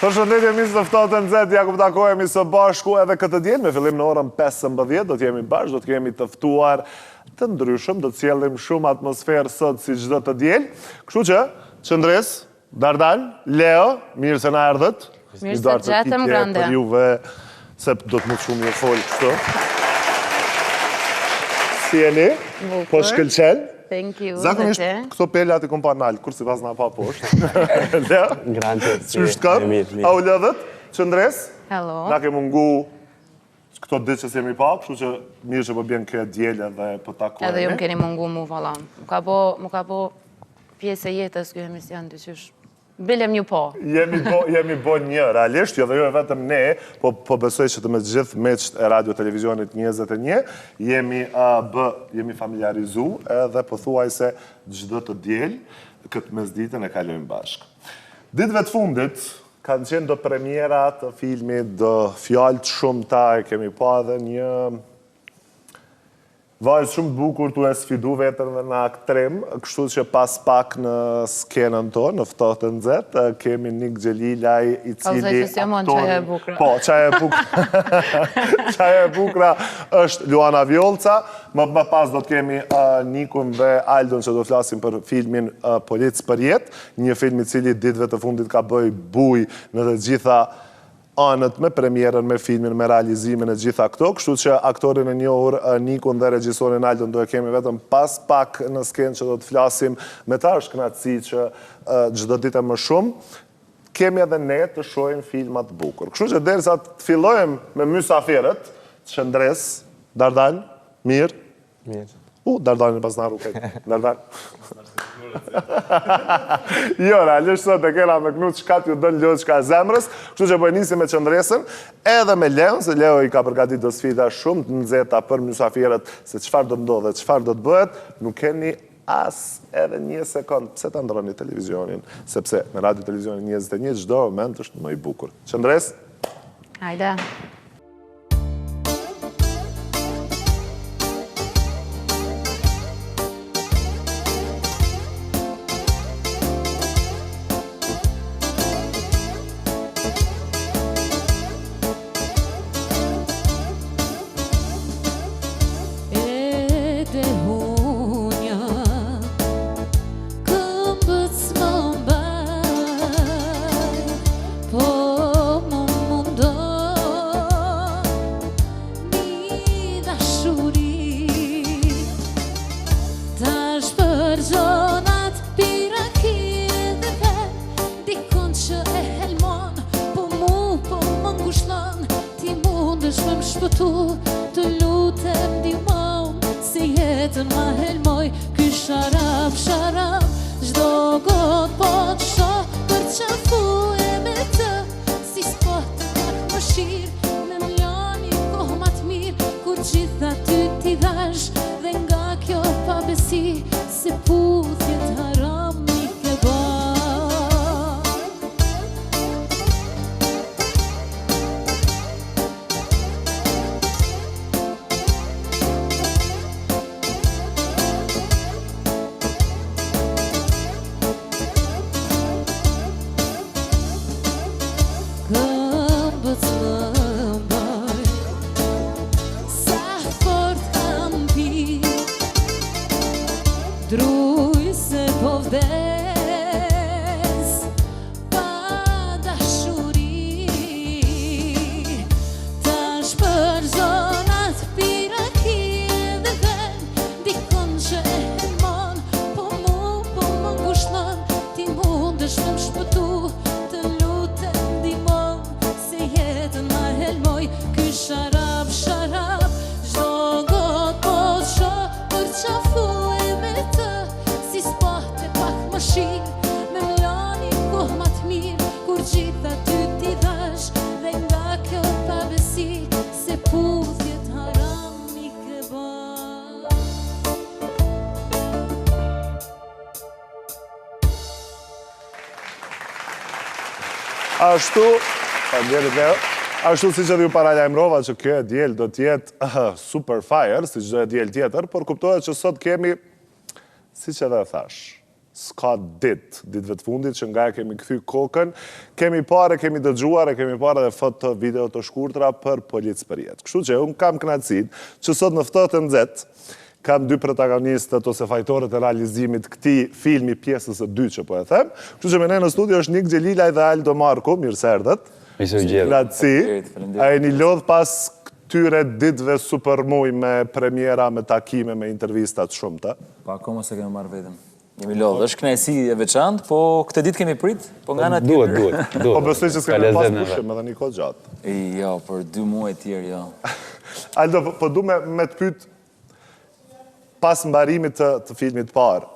Përshëndetje misë të ftohtë nxehtë, ja ku takohemi së bashku edhe këtë diel me fillim në orën 15, do të jemi bashkë, do të kemi të ftuar të ndryshëm, do të sjellim shumë atmosferë sot si çdo të diel. Kështu që, Qëndres, Dardal, Leo, mirë se na erdhët. Mirë se gjetëm grande. Për juve, se do të më shumë një folë kështu. Si jeni? Po shkëlqen? Thank you. Zakonisht, këto pelat i kom pa nalë, kur si pas nga pa poshtë. Leo? Grande. Qështë kam? A u lëdhët? Qëndres? Hello. Na ke mungu këto ditë që s'jemi pa, kështu që mirë që po bjen këtë djele dhe po takojemi. Edhe ju më keni mungu mu valla. Mu ka po pjesë e jetës kjo emision, dyqysh. Bilem një po. Jemi bo një, realisht, jo dhe jo e vetëm ne, po besoj që të me gjithë meqt e radio televizionit 21, jemi familiarizu edhe po thuaj se gjithë të djel, këtë mesditën e kalojmë bashkë. Ditëve të fundit, kanë qenë do premiera të filmit, do fjallë të shumë ta, e kemi pa edhe një vajzë shumë bukur tu e sfidu vetën dhe në aktrim, kështu që pas pak në skenën tonë, në ftohtë nxehtë, kemi Nik Gjelilaj i cili aktori... Po, qaja e bukra është Luana Vjolca, më pas do të kemi Nikun dhe Aldon që do të flasim për filmin Policë për jetë, një film i cili ditëve të fundit ka bëj buj në të gjitha anët me premierën, me filmin, me realizimin e gjitha këto, kështu që aktorin e njohur Nikun dhe regjisorin Aldon do e kemi vetëm pas pak në skenë që do të flasim me ta, është kënaqësi që çdo ditë më shumë kemi edhe ne të shohim filmat bukur. Kështu që derisa të fillojmë me mysafirët, Qëndres, Dardal, mirë? Mirë. Dardalin pas naru këtë. Dardal. Jo, realisht sot e kena me knut qka t'ju dënë ljotë qka zemrës, kështu që po e nisi me Qëndresën, edhe me Leon, se Leo i ka përgatit do sfida shumë të nxehta për mysafirët, se qfar do ndodhe, qfar do të bëhet, nuk keni as edhe një sekund, pse ta ndroni televizionin, sepse me radio televizionin 21, çdo moment është më i bukur. Qëndres? Hajde. Të lutem ndihmon, si jetën ma helmoj, ky sharap, çdo got po të shoh, për qafu e me të, si spot pak më shirë, me mlani kohë ma të mirë, kur gjitha ty t'i dhash, dhe nga kjo pabesi, se puthjet haram i ke ba. Druj se po vdes, pa dashuri, tash për zonat piraki dhe ven, dikon që e helmon, po më ngushton, ti mundesh me më shpëtu, të lutem ndihmon, se jetën ma helmoj, ky sharap, çdo got po të shoh, për qafu si spot e pak më shirë, me mlani kohë ma të mirë, kur gjitha ty t'i dhash, dhe nga kjo pabesi, se puthjet haram i ke ba. Ashtu si që dhe ju paralajmërova që kjo e djel do t'jetë super fire, si që dhe djel tjetër, por kuptohet që sot kemi, si që dhe thash, s'ka ditëve të fundit që nga e kemi kthy kokën, kemi parë, kemi dëgjuar, kemi parë edhe foto video të shkurtra për Policë për jetë. Kështu që unë kam kënaqësinë që sot në ftohtë të nxehtë kam dy protagonistët ose fajtorët e realizimit këtij filmi pjesës së dytë që po e them. Kështu që me ne në studio është Nik Xhelilaj dhe Aldo Marku, mirë se erdhët. Grazi. A jeni lodh pas këtyre ditëve supermuj me premiera, me takime, me intervistat shumëta? Pa, akoma se kemi marrë vetëm. Jemi lodhë, është kënaqësi e veçantë, po këtë ditë kemi prit, po nga ana tjetër. Duhet. Po besoj që s'kemi pas pushim edhe një kohë gjatë. Jo, për 2 muaj tjerë, jo. Aldo, po du me të pyet pas mbarimit të filmit parë.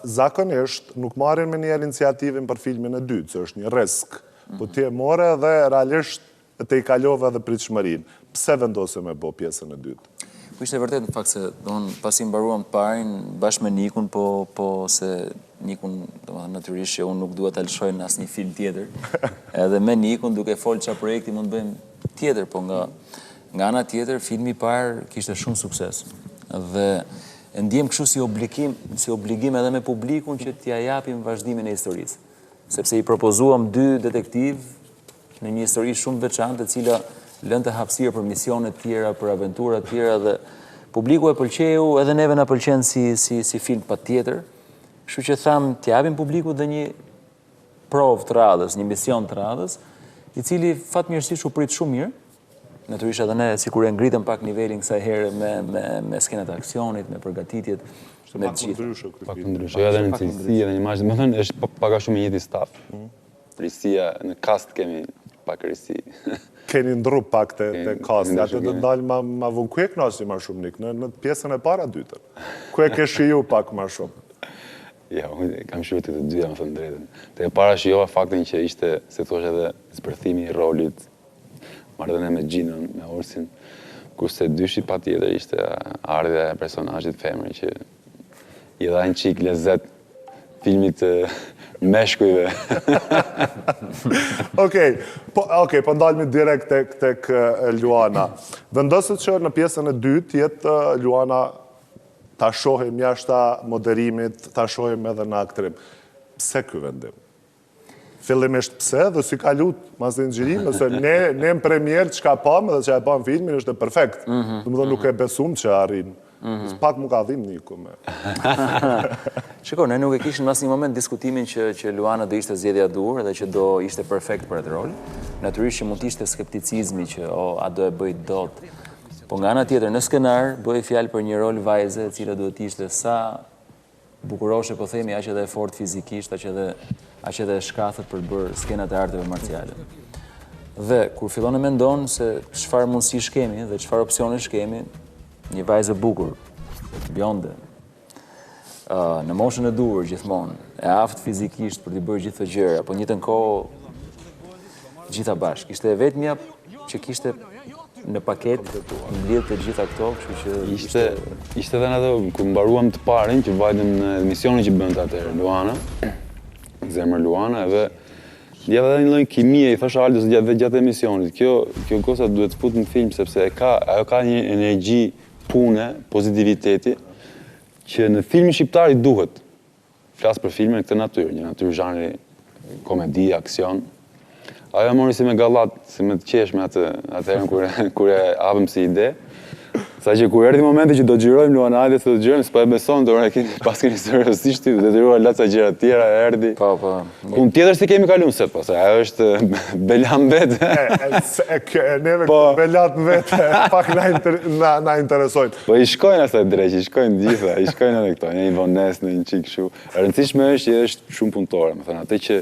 Zakonisht nuk marrin me njerë iniciativin për filmin e dytë, që është një risk. Po ti e more dhe realisht te i kalove dhe pritshmërinë. Pse vendose me bo pjesën e dytë? Po ishte vërtet në fakt se pasi mbaruam të parin bashkë me Nikun, po se Nikun, natyrisht që unë nuk dua ta lëshoj në asnjë film tjetër. Edhe me Nikun duke folë çfarë projekti mund bëjmë tjetër, po nga ana tjetër filmi i parë kishte shumë sukses. Dhe e ndjem kështu si obligim edhe me publikun që t'ia japim vazhdimin e historisë. Sepse i propozuam 2 detektiv në një histori shumë veçantë, e cila lënte hapësirë për misione të tjera, për aventura të tjera dhe publiku e pëlqeu, edhe neve na pëlqen si film patjetër. Kështu që tham t'i japim publikut dhe një provë të radhës, një mision të radhës, i cili fatmirësisht u prit shumë mirë. Natyrisht edhe ne sikur e ngritëm pak nivelin kësaj here me skenat e aksionit, me përgatitjet, me të gjitha. Pak të ndryshe, edhe në cilësi, edhe një imazh, më thënë, është paka shumë i njëjti staf. Risia, në kast kemi pak risi. Keni ndru pak të kasti, atë të dalë ma vënë. Ku e knaqni ma shumë, Nik? Në pjesën e para dytën? Ku e ke shiju pak ma shumë? Ja, kam shiju të dyja, më thënë drejtën. Të e para shijova faktin që ishte, se thosh edhe, zbërthimi i rolit, marrëdhënia me Gjinën, me Orsin, kurse dyshi patjetër ishte ardhja e personazhit femër që i dha një çik lezet filmit meshkujve. Okej, po ndalmi direkt tek Luana. Vendoset që në pjesën e dytë jetë Luana ta shohim jashta moderimit, ta shohim edhe në aktrim. Pse ky vendim? Fillimisht pse dhe si ka lutë mas dhe nxjirim, nëse ne në premier që ka pam dhe që e pam filmin është perfekt. Dhe më dhe nuk e besum që arrin. Pak mu ka dhim Niku me. Shiko, ne nuk e kishim në asnjë moment diskutimin që Luana do ishte zgjedhja e duhur dhe që do ishte perfekt për atë rol. Natyrisht që mund të ishte skepticizmi që a do e bëj dot. Po nga ana tjetër në skenar bëhej fjalë për një rol vajze e cila duhet të ishte sa bukuroshe, po themi, aq edhe fort fizikisht, aq edhe shkathët për të bërë skenat e arteve marciale. Dhe kur fillon e mendon se çfarë mundësish kemi dhe çfarë opsionesh kemi, një vajzë bukur, bjonde, në moshën e duhur gjithmonë, e aftë fizikisht për të bërë gjithë të gjëra, po njëjtën kohë gjitha bashkë. Ishte e vetmja që kishte në paket mbledh të gjitha këto, kështu që ishte edhe ato kur mbaruam të parin që vajtëm në emisionin që bënte atëherë Luana, zemër Luana, edhe ndjeva edhe një lloj kimie, i thash Aldos gjatë emisionit. Kjo goca duhet të fut në film sepse ajo ka një energji pune, pozitiviteti që në filmin shqiptar i duhet. Flas për filmin e këtë natyrë, një natyrë zhanri komedi, aksion. Ajo mori si me gallat, si me të qesh me atëherën kur e hapëm si ide. Sa që kur erdhi momenti që do xhirojmë Luana, hajde se do xhirojmë, s'po e beson, dorë pas keni seriozisht ti, detyruar laca gjëra të tjera, erdhi. Po. Unë tjetër si kemi kaluar set, po se ajo është Belan vetë. Neve Belat vetë pak na interesojnë. Po i shkojnë asaj drejt, i shkojnë gjitha, i shkojnë edhe këto, një vones në një çik kështu. E rëndësishme është shumë punëtore, më thënë, atë që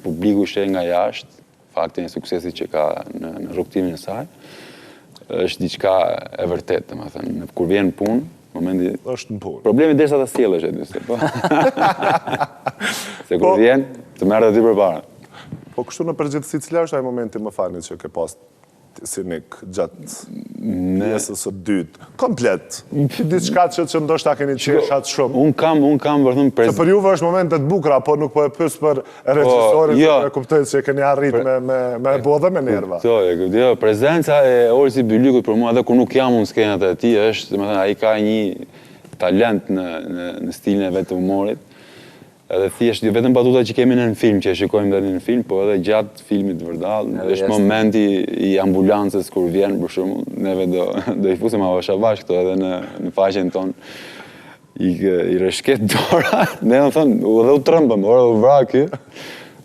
publiku sheh nga jashtë, faktin e suksesit që ka në rrugtimin e saj, është diçka e vërtetë, domethënë, kur vjen punë, momenti është në punë. Problemi derisa ta sjellësh aty, se po. Se kur vjen, të merret aty përpara. Po kështu në përgjithësi cila është ai momenti më falni që ke pas si Nik gjatë pjesës së dytë? Komplet. Diçka që ndoshta keni qeshat shumë. Un kam vërtet Se për juve është momente të bukura, po nuk po e pyes për regjisorin, e kuptoj se keni arrit me bodhe me nerva. Jo, prezenca e Orsi Bylykut për mua edhe kur nuk jam unë skenat e tij është, domethënë ai ka një talent në stilin e vet të humorit Edhe thjesht, vetëm batuta që kemi në film, që e shikojmë dhe në film, po edhe gjatë filmit vërdall, është momenti i ambulancës kur vjen, për shumë, neve do i fusim avash këto edhe në faqen tonë, i reshket dora, ne në thonë, edhe u trëmbëm, ora u vra ky,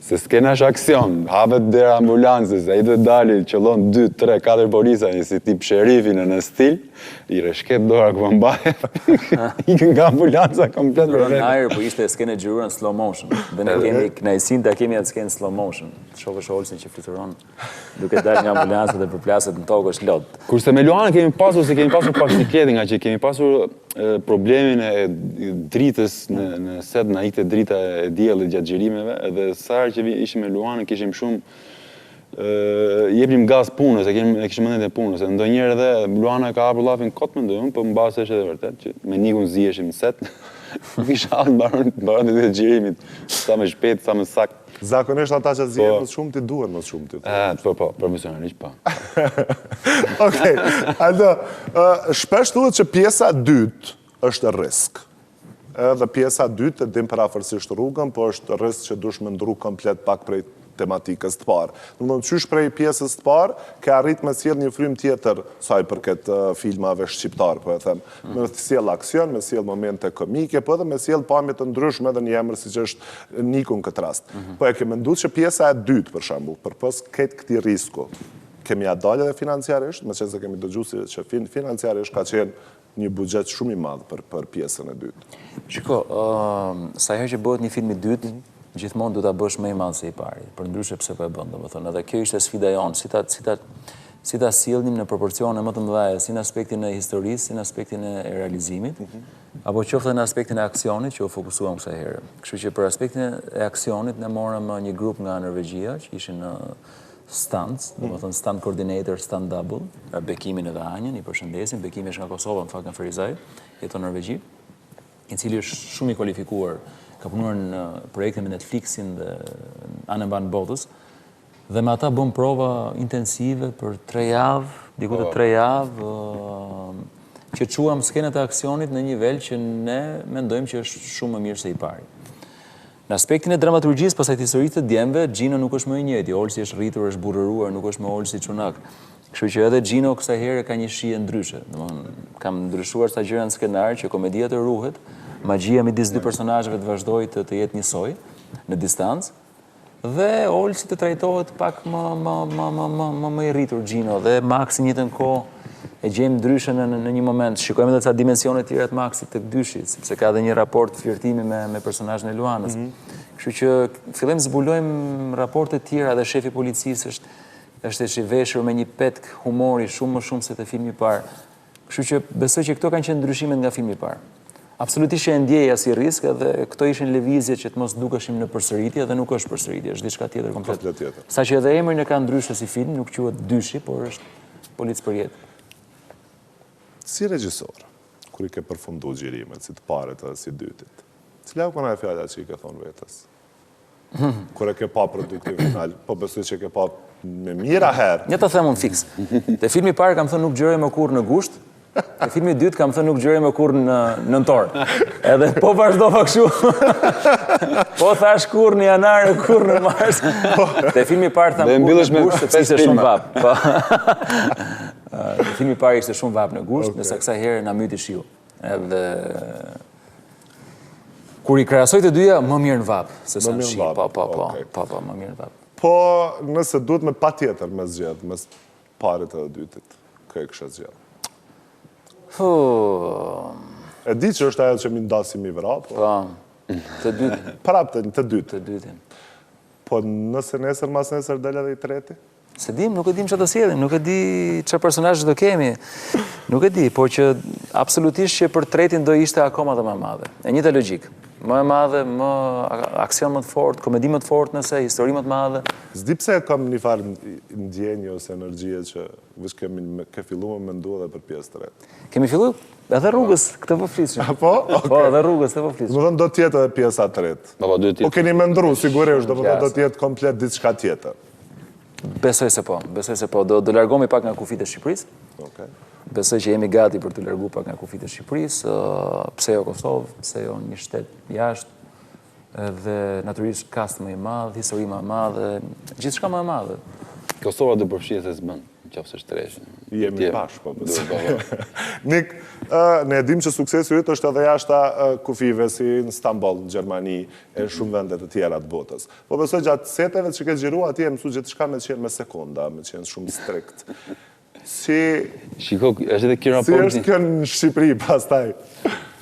se s'kena është aksion, hapet dera ambulancës, a i dhe dali, qëllon 2, 3, 4 polisa, një si tip sherifin në stil, i reshket dora ku mbaje, ikën nga ambulanca komplet për vetë. Në po ishte skene gjyruar në slow motion, dhe ne kemi knajsin të kemi atë skenë slow motion, shove Olsin që fluturon, duke dalë nga ambulanca dhe përplaset në tokë është lot. Kurse me Luana kemi pasur pak sikletin, nga që kemi pasur problemin e dritës në set, na ikte drita e diellit gjatë xhirimeve, edhe sa që ishim me Luanën kishim shumë jepnim gaz punës, e kishim mendet e punës, e ndonjëherë edhe Luana ka hapur llafin kot mendoj unë, po mbase është edhe vërtet që me Nikun ziheshim në set. Kisha hapur mbaron të xhirimit, sa më shpejt, sa më sakt. Zakonisht ata që zihen më shumë ti duhen më shumë ti. Po, profesionalisht po. Okej. Aldo, shpesh thuhet që pjesa e dytë është risk. Edhe pjesa e dytë e dim parafërsisht rrugën, po është risk që dush me ndru komplet pak prej tematikës të parë. Domethënë qysh prej pjesës të parë ke arrit me sjell një frym tjetër sa i përket filmave shqiptar, po e them. Me sjell aksion, me sjell momente komike, po edhe me sjell pamje të ndryshme edhe një emër siç është Niku në këtë rast. Po e ke menduar që pjesa e dytë për shembull, përpos këtij risku, kemi ja dalë edhe financiarisht, meqense kemi dëgjuar që financiarisht ka qenë një buxhet shumë i madh për pjesën e dytë. Shiko, sa herë që bëhet një film i dytë, gjithmonë du ta bësh më i madh se i pari, për ndryshe pse po e bën, domethënë, edhe kjo ishte sfida jonë, si ta sillnim në proporcione më të mëdha, si në aspektin e historisë, si në aspektin e realizimit, apo qoftë në aspektin e aksionit që u fokusuam kësaj herë. Kështu që për aspektin e aksionit ne morëm një grup nga Norvegjia që ishin në stands, domethënë stand coordinator, stand double, Bekimin edhe Anjën, i përshëndesim, Bekimi është nga Kosova, në fakt nga Ferizaj, jeton në Norvegji, i cili është shumë i kualifikuar, ka punuar në projekte me Netflixin dhe anë mbanë botës, dhe me ata bëm prova intensive për 3 javë, diku të 3 javë, që quam skenët e aksionit në një nivel që ne mendojmë që është shumë më mirë se i pari. Në aspektin e dramaturgjisë, pasaj të historisë të djemve, Gjino nuk është më i njëjti, Olsi është rritur, është burëruar, nuk është më Olsi Çunak. Kështu që edhe Gjino kësaj herë ka një shije ndryshe. Kam ndryshuar sa gjëra në skenar që komedia të ruhet, magjia midis dy personazheve të vazhdoj të jetë njësoj në distancë, dhe Olsi të trajtohet pak më i rritur Gjino, dhe Maxi njëtën kohë e gjejmë ndryshe në një moment. Shikojmë edhe ca dimensione të tjera të Maxit të dyshit, sepse ka edhe një raport flirtimi me personazhin e Luanës. Kështu që fillojmë zbulojmë raporte të tjera, dhe shefi policisë është i veshur me një petk humori shumë më shumë se te filmi i parë. Kështu që besoj që këto kanë qenë ndryshimet nga filmi i parë. Absolutisht e ndjeja si risk, edhe këto ishin lëvizje që të mos dukeshim në përsëritje, dhe nuk është përsëritje, është diçka tjetër komplet. Saqë edhe emrin e ka ndryshe si film, nuk quhet Dyshi, por është Policë për jetë. Si regjisor, kur i ke përfundu xhirimet, si të paret edhe si dytit, cila u këna e fjalla që i ke thonë vetës? Kur e ke pa produktiv final, po besoj që ke pa me mira herë. Një të them unë fiks. Te filmi i parë kam thënë nuk gjërej më kurrë në gusht, te filmi i dytë kam thënë nuk gjërej më kurrë në nëntor. Edhe po vazhdova kështu. Po thash kurrë në janar, kurrë në mars. Te filmi i parë tham kurrë në gusht, sepse ishte shumë vap. Filmi i parë ishte shumë vap në gusht, ndërsa kësaj herë na myti shiu. Edhe kur i krahasoj të dyja, më mirë në vap, se sa në shi. Po, më mirë në vap. Po, nëse duhet me patjetër me zgjedh, mes parit edhe dytit, kë e kësha zgjedh? E di që është ajo që mi ndasim i vëra, po? Të dytin. Prapë të dytin. Të dytin. Po nëse nesër, mas nesër del edhe i treti? Se dim, nuk e dim që të sjedhim, nuk e di që personazh do kemi, nuk e di, po që absolutisht që për tretin do ishte akoma dhe më madhe. E njëjta logjik, më e madhe, më aksion më të fortë, komedi më të fortë nëse, histori më të madhe. S'di pse kam një farë ndjenjë ose energjie që vësh ke fillu me mendu edhe për pjesë të retë. Kemi fillu edhe rrugës këtë po flisëm. Po? Po, edhe rrugës këtë po flisëm. Më thënë do tjetë edhe pjesa të retë. Po keni mendru, sigurisht, do do tjetë komplet diçka tjetër. Besoj se po. Do largohemi pak nga kufit e Shqipërisë. Besoj që jemi gati për të largu pak nga kufit e Shqipërisë. Pse jo Kosovë, pse jo një shtet jashtë. dhe natyrisht kast më i madh, histori më e madhe, gjithçka më e madhe. Kosova do përfshihet se s'bën, nëse shtreshin. Jemi bashkë, po. Nik, ne dim që suksesi yt është edhe jashta kufive si në Stamboll, në Gjermani, e shumë vende të tjera të botës. Po besoj gjatë seteve që ke xhiruar atje mësu gjithçka me qenë me sekonda, me qenë shumë strikt. Shiko, është edhe kjo Si raporti. është kjo në Shqipëri pastaj?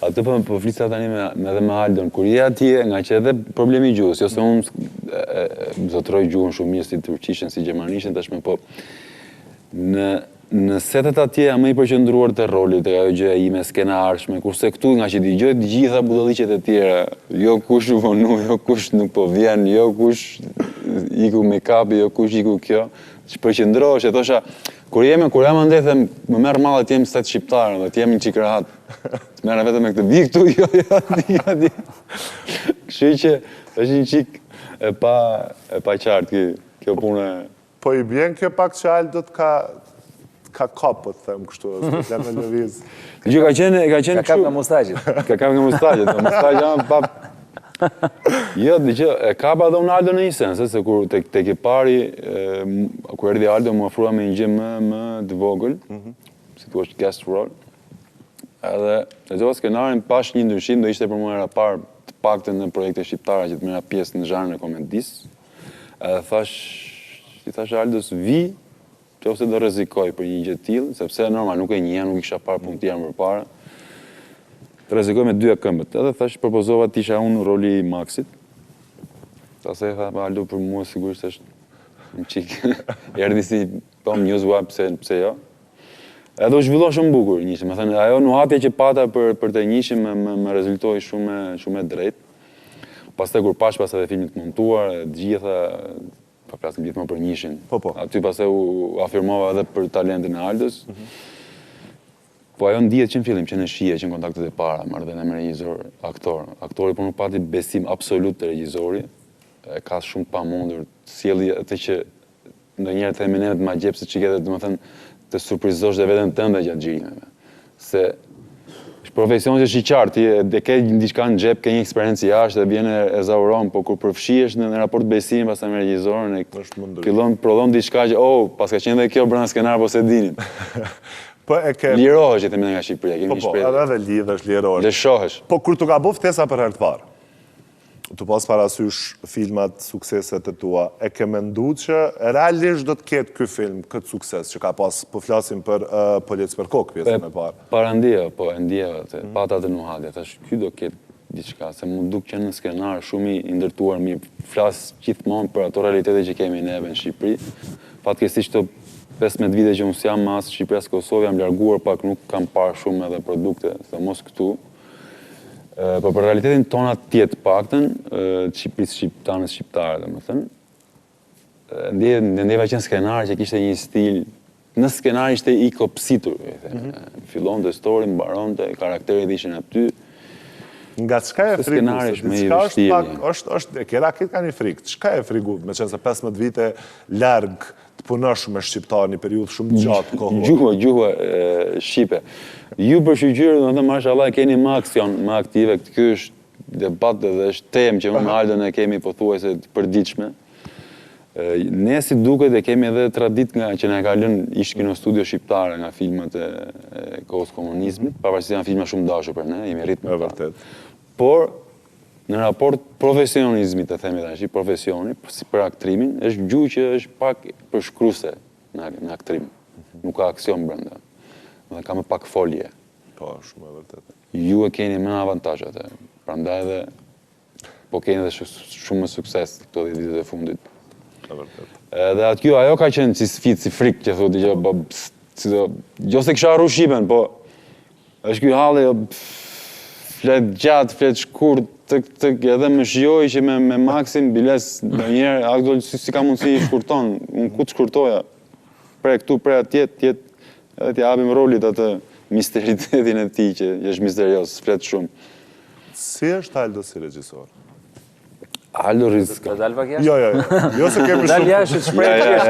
Atë po flisa tani edhe me Aldon. Kur je atje, nga që edhe problemi i gjuhës, jo se unë zotroj gjuhën shumë mirë si turqishën, si gjermanishën, tashme po në setet atje jam më i përqendruar te roli, te ajo gjëja ime skenarshme, kurse këtu nga që dëgjoj të gjitha budalliqet e tjera, jo kush u vonu, jo kush nuk po vjen, jo kush iku make-upi, jo kush iku kjo, që përqendrohesh e thosha, kur jam andaj them, më merr mall atje jam stat shqiptar, dhe të jam një çik rahat. Të merr vetëm me këtë vi këtu, jo, aty. Kështu që është një çik e pa qartë kjo punë. Po i bjen kjo pak që Aldot ka kapë, të them kështu, është të me lëviz. Gjë ka qenë Ka kap nga mustaqit. Ka kap nga mustaqit, mustaqit janë pa... Jo, e kapa dhe unë Aldo në një sens, se kur tek e pari, kur erdi Aldo më ofrua me një gjë më të vogël, si tu është guest role, edhe e zova skenarin pash një ndryshim, do ishte për mua era parë të paktën në projekte shqiptare që të merra pjesë në zhanrin e komedis, edhe i thash Aldos vi, që ose do rrezikoj për një gjë të tillë, sepse normal nuk e njeh, nuk i kisha parë punë tjetër përpara. Rrezikoj me dyja këmbët. Edhe thash propozova të isha unë roli i Maxit. Pastaj tha Aldo për mua sigurisht është një çik. Erdhi si po më njëzua pse jo. Edhe u zhvillua shumë bukur njëshim. Më thënë, ajo nuhatja që pata për të njëshim më rezultoi shumë e drejtë. Pastaj kur pash pas edhe filmit montuar, të gjitha, pa flasim gjithmonë për njëshin. Po. Aty pastaj u afirmova edhe për talentin e Aldos. Po ajo ndihet që në fillim, që në shije, që në kontaktet e para, marrëdhënia me regjisor, aktor. Aktori po nuk pati besim absolut te regjisori, ka shumë pamundur, sjellje atë që ndonjëherë themi ne të ma gjep se çike, domethënë të surprizosh dhe veten tënde gjatë xhirimeve. Se është profesion që është i qartë, ti e ke diçka në xhep, ke një eksperiencë jashtë dhe vjen e zauron, po kur përfshihesh në raport besimi pastaj me regjisorin, fillon prodhon diçka që pas ka qenë edhe kjo brenda skenar po se dinin. Po e ke... Lirohesh që të nga Shqipëria, kemi një shprehje. Po, edhe lidhesh, lirohesh. Lëshohesh. Po, kur t'u ka bo ftesa për herë të parë, t'u pas parasysh filmat, sukseset e tua, e ke mendu që realisht do të ketë ky film, këtë sukses, që ka pas, po flasim për Polic për kokë, pjesën e parë. Para ndjeva, po, ndjeva, pata të nuhatja, thash, ky do ketë diçka, se mu duk që në skenar shumë i ndërtuar mirë, flas gjithmonë për ato realitete që kemi neve në Shqipëri, fatkeqësisht këto 15 vite që unë s'jam mas Shqipërias Kosovë, jam larguar pak, nuk kam parë shumë edhe produkte, se mos këtu. Po për realitetin tona tjetë paktën, Shqipërisë shqiptanës shqiptare, dhe më thënë, ndjeva qenë skenar që kishte një stil, në skenar ishte i kopsitur, fillon të story, mbaron të, karakterit ishin aty. Nga çka e frigu? Skenari është më i vështirë. E kera këtë ka një frikë. Çka e frigu, me qenë se 15 vite larg të punosh me shqiptar një periudhë shumë gjatë kohë? Gjuhë shqipe. Ju për shqyqyrë, dhe më mashallah, keni më aksion, më aktive. Ky është debat dhe është temë që me Aldon e kemi pothuajse të përditshme. Ne si duket e kemi edhe tradit nga që ne ka lënë ish kino studio shqiptare nga filmat e kohës komunizmit, pavarësisht janë filma shumë dashur për ne, jemi rritë me ta. Por, në raport profesionizmit, të themi tash, profesioni, si për aktrimin, është gjuhë që është pak përshkruese në aktrim. Nuk ka aksion brenda. Dhe ka më pak folje. Po, shumë e vërtet. Ju e keni më avantazhe atë. Prandaj edhe po keni edhe shumë më sukses këto 10 vitet e fundit. Dhe atë ajo ka qenë si sfit, si frikë që thotë, jo se kisha arru Shqipen, po është ky halli, flet gjatë, flet shkurt, edhe më shijoj që me Maxin, biles, ndonjëherë, aktual si ka mundësi i shkurton, unë ku të shkurtoja, pre këtu, pre atje, edhe t'ja apim rolit atë misteritetin e ti që është misterios, flet shumë. Si është Aldo si regjisor? Aldo rizka. Të dalë pak jashtë? Jo se kemi shumë... Dalë jashtë, që të shprejt tjesht.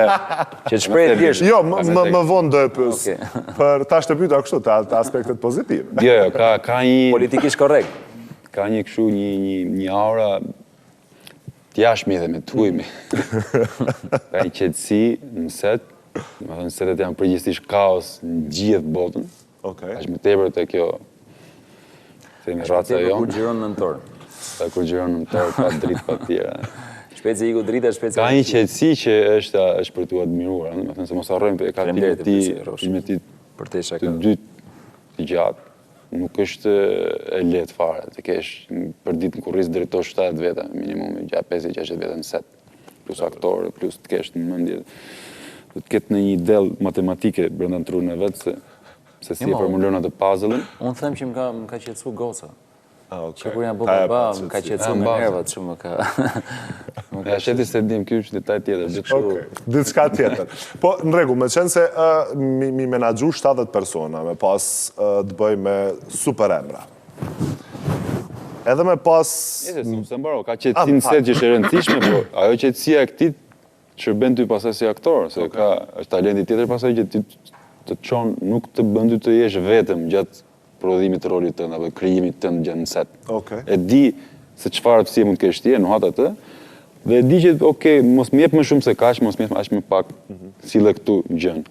Që të shprejt tjesht. Jo, më vonë do e pës. Për ta shtëpyta kështu, të aspektet pozitive. Jo, ka një... Politikisht korrekt. Ka një këshu, një aura t'jashmi dhe me t'ujmi. Ka një qetësi në set, më thënë setet janë përgjithsisht kaos në gjithë botën. Okej. Është më tepër te kjo themi raca Kur jonë. gjiron nëntor. Sa kur gjiron në tërë, pa dritë, pa tjera. Shpejt se iku drita, shpejt se... Ka një qetësi që është për t'u admiruar, më thënë se mos harrojmë ka filmi ti për te shaka. të dytë të gjatë. Nuk është e lehtë fare, të kesh për ditë në kurriz drejtosh 7 veta, minimum gjatë 50-60 veta në set, plus aktorë, plus të kesh në mendje. Do të ketë në një del matematike brenda në trunën e vetë se si e formulon atë puzzle-ën. Unë them që më ka qetësu goca. Okej. Që kur janë baba, më ka qetësu me nervat që më ka... Ja sheti se dim, kjo është detaj tjetër. Okej, diçka tjetër. Po, në rregull, me qenë se mi menaxhu 70 persona, me pas të bëj me super emra. Edhe me pas... Se mbaro, ka qetësinë set që është e rëndësishme, po ajo qetësia e këtij shërben ty pasaj si aktor, se ka është talenti tjetër pasaj që ti të çon, nuk të bën ty të jesh vetëm gjatë prodhimit të rolit tënd apo krijimit tënd gjatë në set. Okej. E di se çfarë pse mund të kesh ti, nuhat atë, dhe e di që okay, mos më jep më shumë se kaq, mos më jep aq më pak, sille këtu gjën.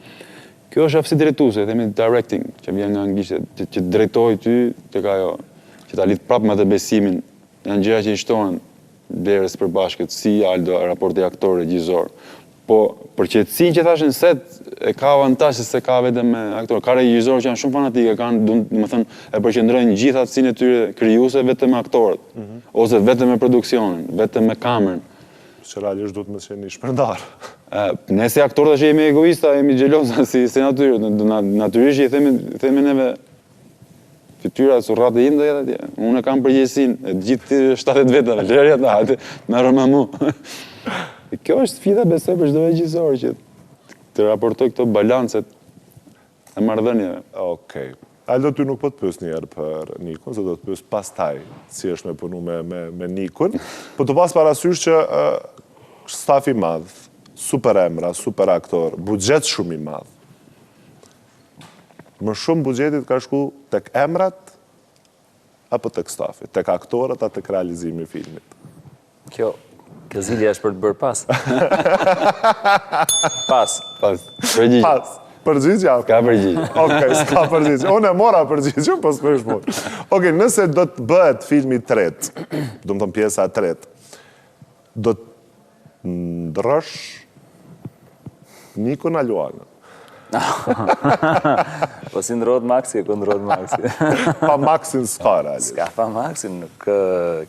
Kjo është aftësi drejtuese, themi directing, që vjen nga anglisht, që drejtoj ty tek ajo, që ta lidh prapë me atë besimin. Janë gjëra që i shtohen derës përbashkët, si Aldo, raporti aktor-regjisor. Po, për qetësinë që thashë në set, e ka avantazh se ka vetëm me aktor. Ka regjisor që janë shumë fanatikë, kanë, domethënë, e përqendrojnë gjithë aftësinë e tyre krijuese vetëm me aktorët, ose vetëm me produksionin, vetëm me kamerën. Që realisht duhet me qenë një shpërndar. Ne si aktorë tash jemi egoista, jemi xheloza si natyrë, natyrisht i themi neve fytyra surrate im do jetë atje. Unë kam përgjegjësinë e gjithë 70 vetave, lërja ta, hajde, merrem me mua. Kjo është sfida besoj për çdo regjisor që të raportoj këto balancet e marrëdhënieve. Okej. Aldo, ty nuk po të pyes njerë për Nikun, se do të pyes pastaj si është me punu me Nikun, po të pas parasysh që staf i madh, super emra, super aktor, buxhet shumë i madh. Më shumë buxhetit ka shku tek emrat apo tek stafi, tek aktorët apo tek realizimi i filmit? Kjo zilja është për të bërë pas. Pas. Përgjigje. Pas. Përgjigja? Ka përgjigje. Okej, s'ka përgjigje. Unë e mora përgjigje, po s'pësh punë. Okej, nëse do të bëhet filmi i tretë, do të thon pjesa e tretë, do të ndrosh Nikun a Luanën? Po si ndrohet Maxi, ku ndrohet Maxi. Pa Maxin s'ka realisht. Ska pa Maxi, nuk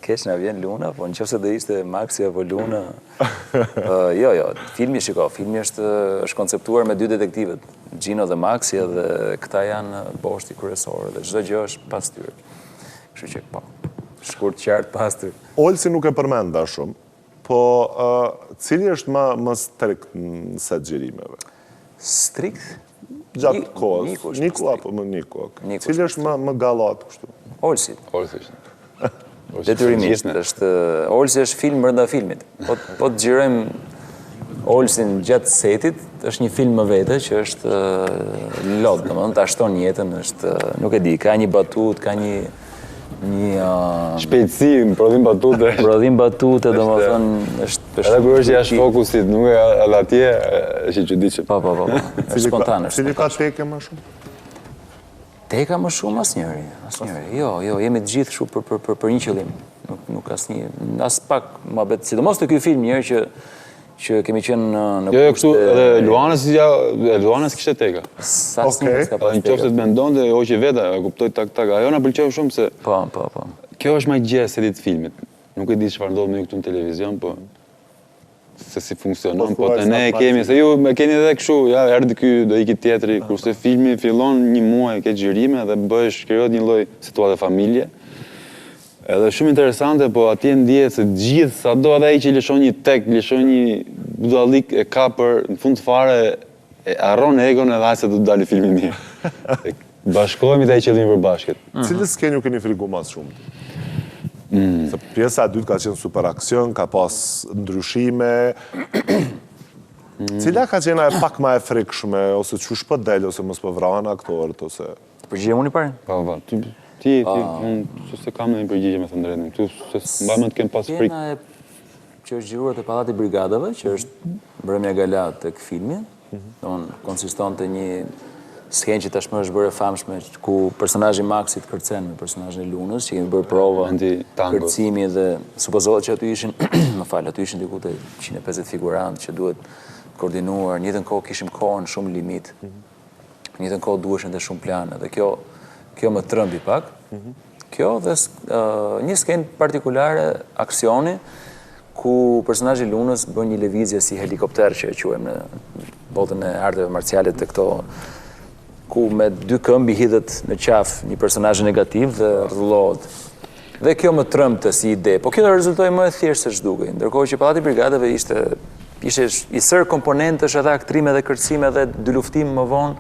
keq na vjen Luna, po nëse do ishte Maxi apo Luna. Jo, filmi është konceptuar me dy detektivët, Gino dhe Maxi, dhe këta janë boshti kryesor dhe çdo gjë është pas tyre. Kështu që po, shkurt qartë pas tyre. Olsi nuk e përmenda shumë, po cili është më strikt në set xhirimeve? Strikt? Gjatë kohës. Niku apo më Niku? Cili është më gallat kështu? Olsi. Olsi është. Detyrimisht, Olsi është film brenda filmit. Po të xhirojmë Olsin gjatë setit, është një film më vete që është lot, domethënë ta shton jetën, është nuk e di, ka një batut, ka një shpejtësi, prodhim batute. Prodhim batute, domethënë është edhe kur është jashtë fokusit, nuk e edhe atje, është i çuditshëm. Po. Është spontane. Cili ka teke më shumë? Teka më shumë asnjëri. Jo, jemi të gjithë kështu për një qëllim. Nuk asnjë, as pak mohabet, sidomos te ky film një herë që kemi qenë në Jo, kështu, edhe Luanës kishte teka. Sa s'ka pas Në qoftë të mendon dhe hoqi veta, e kuptoj tak. Ajo na pëlqeu shumë se... Po. Kjo është magjia e setit filmit. Nuk e di çfarë ndodh me ju këtu në televizion, po... Se si funksionon, po të ne e kemi, se ju me keni edhe kështu, ja, erdhi ky, do iki tjetri, kurse filmi fillon një muaj, ke xhirime dhe krijohet një lloj situate familje. Edhe shumë interesante, po atje ndihet se gjithë, sado edhe ai që lëshon një tek, lëshon një budallik e kapër, në fund fare e harron egon edhe ai se do të dalë filmi mirë. Bashkohemi dhe ai qëllimi përbashkët. Cilës skeni ju keni frigu mas shumë? Se pjesa e dytë ka qenë super aksion, ka pas ndryshime. Cila ka qenë e pak ma e frikshme, ose çush po del, ose mos po vrahen aktorët, ose... Përgjigjem unë i parë? Po, ti, unë se kam në një përgjigje me thënë drejtën. Tu se mba me të kem pas frikë. Kena që është xhiruar te Pallati i Brigadave, që është mbrëmja gala tek filmi. Konsiston të një skenë që tashmë është bërë e famshme, ku personazhi Maxit kërcen me personazhin e Lunës, që kemi bërë prova kërcimi dhe supozohet që aty ishin, aty ishin diku te 150 figurantë që duhet koordinuar. Në njëjtën kohë kishim kohën shumë limit. Në njëjtën kohë duheshin dhe shumë plane dhe kjo më trëmbi pak. Kjo dhe një skenë partikolare aksioni ku personazhi Lunës bën një lëvizje si helikopter që e quajmë në botën e arteve marciale të këto, ku me 2 këmbi hidhet në qafë një personazh negativ dhe rrullohet. Dhe kjo më trëmbte si ide, po kjo rezultoi më e thjeshtë se ç'dukej. Ndërkohë që Pallati i Brigadave ishte i sër komponentësh edhe aktrime dhe kërcime dhe 2 luftime më vonë,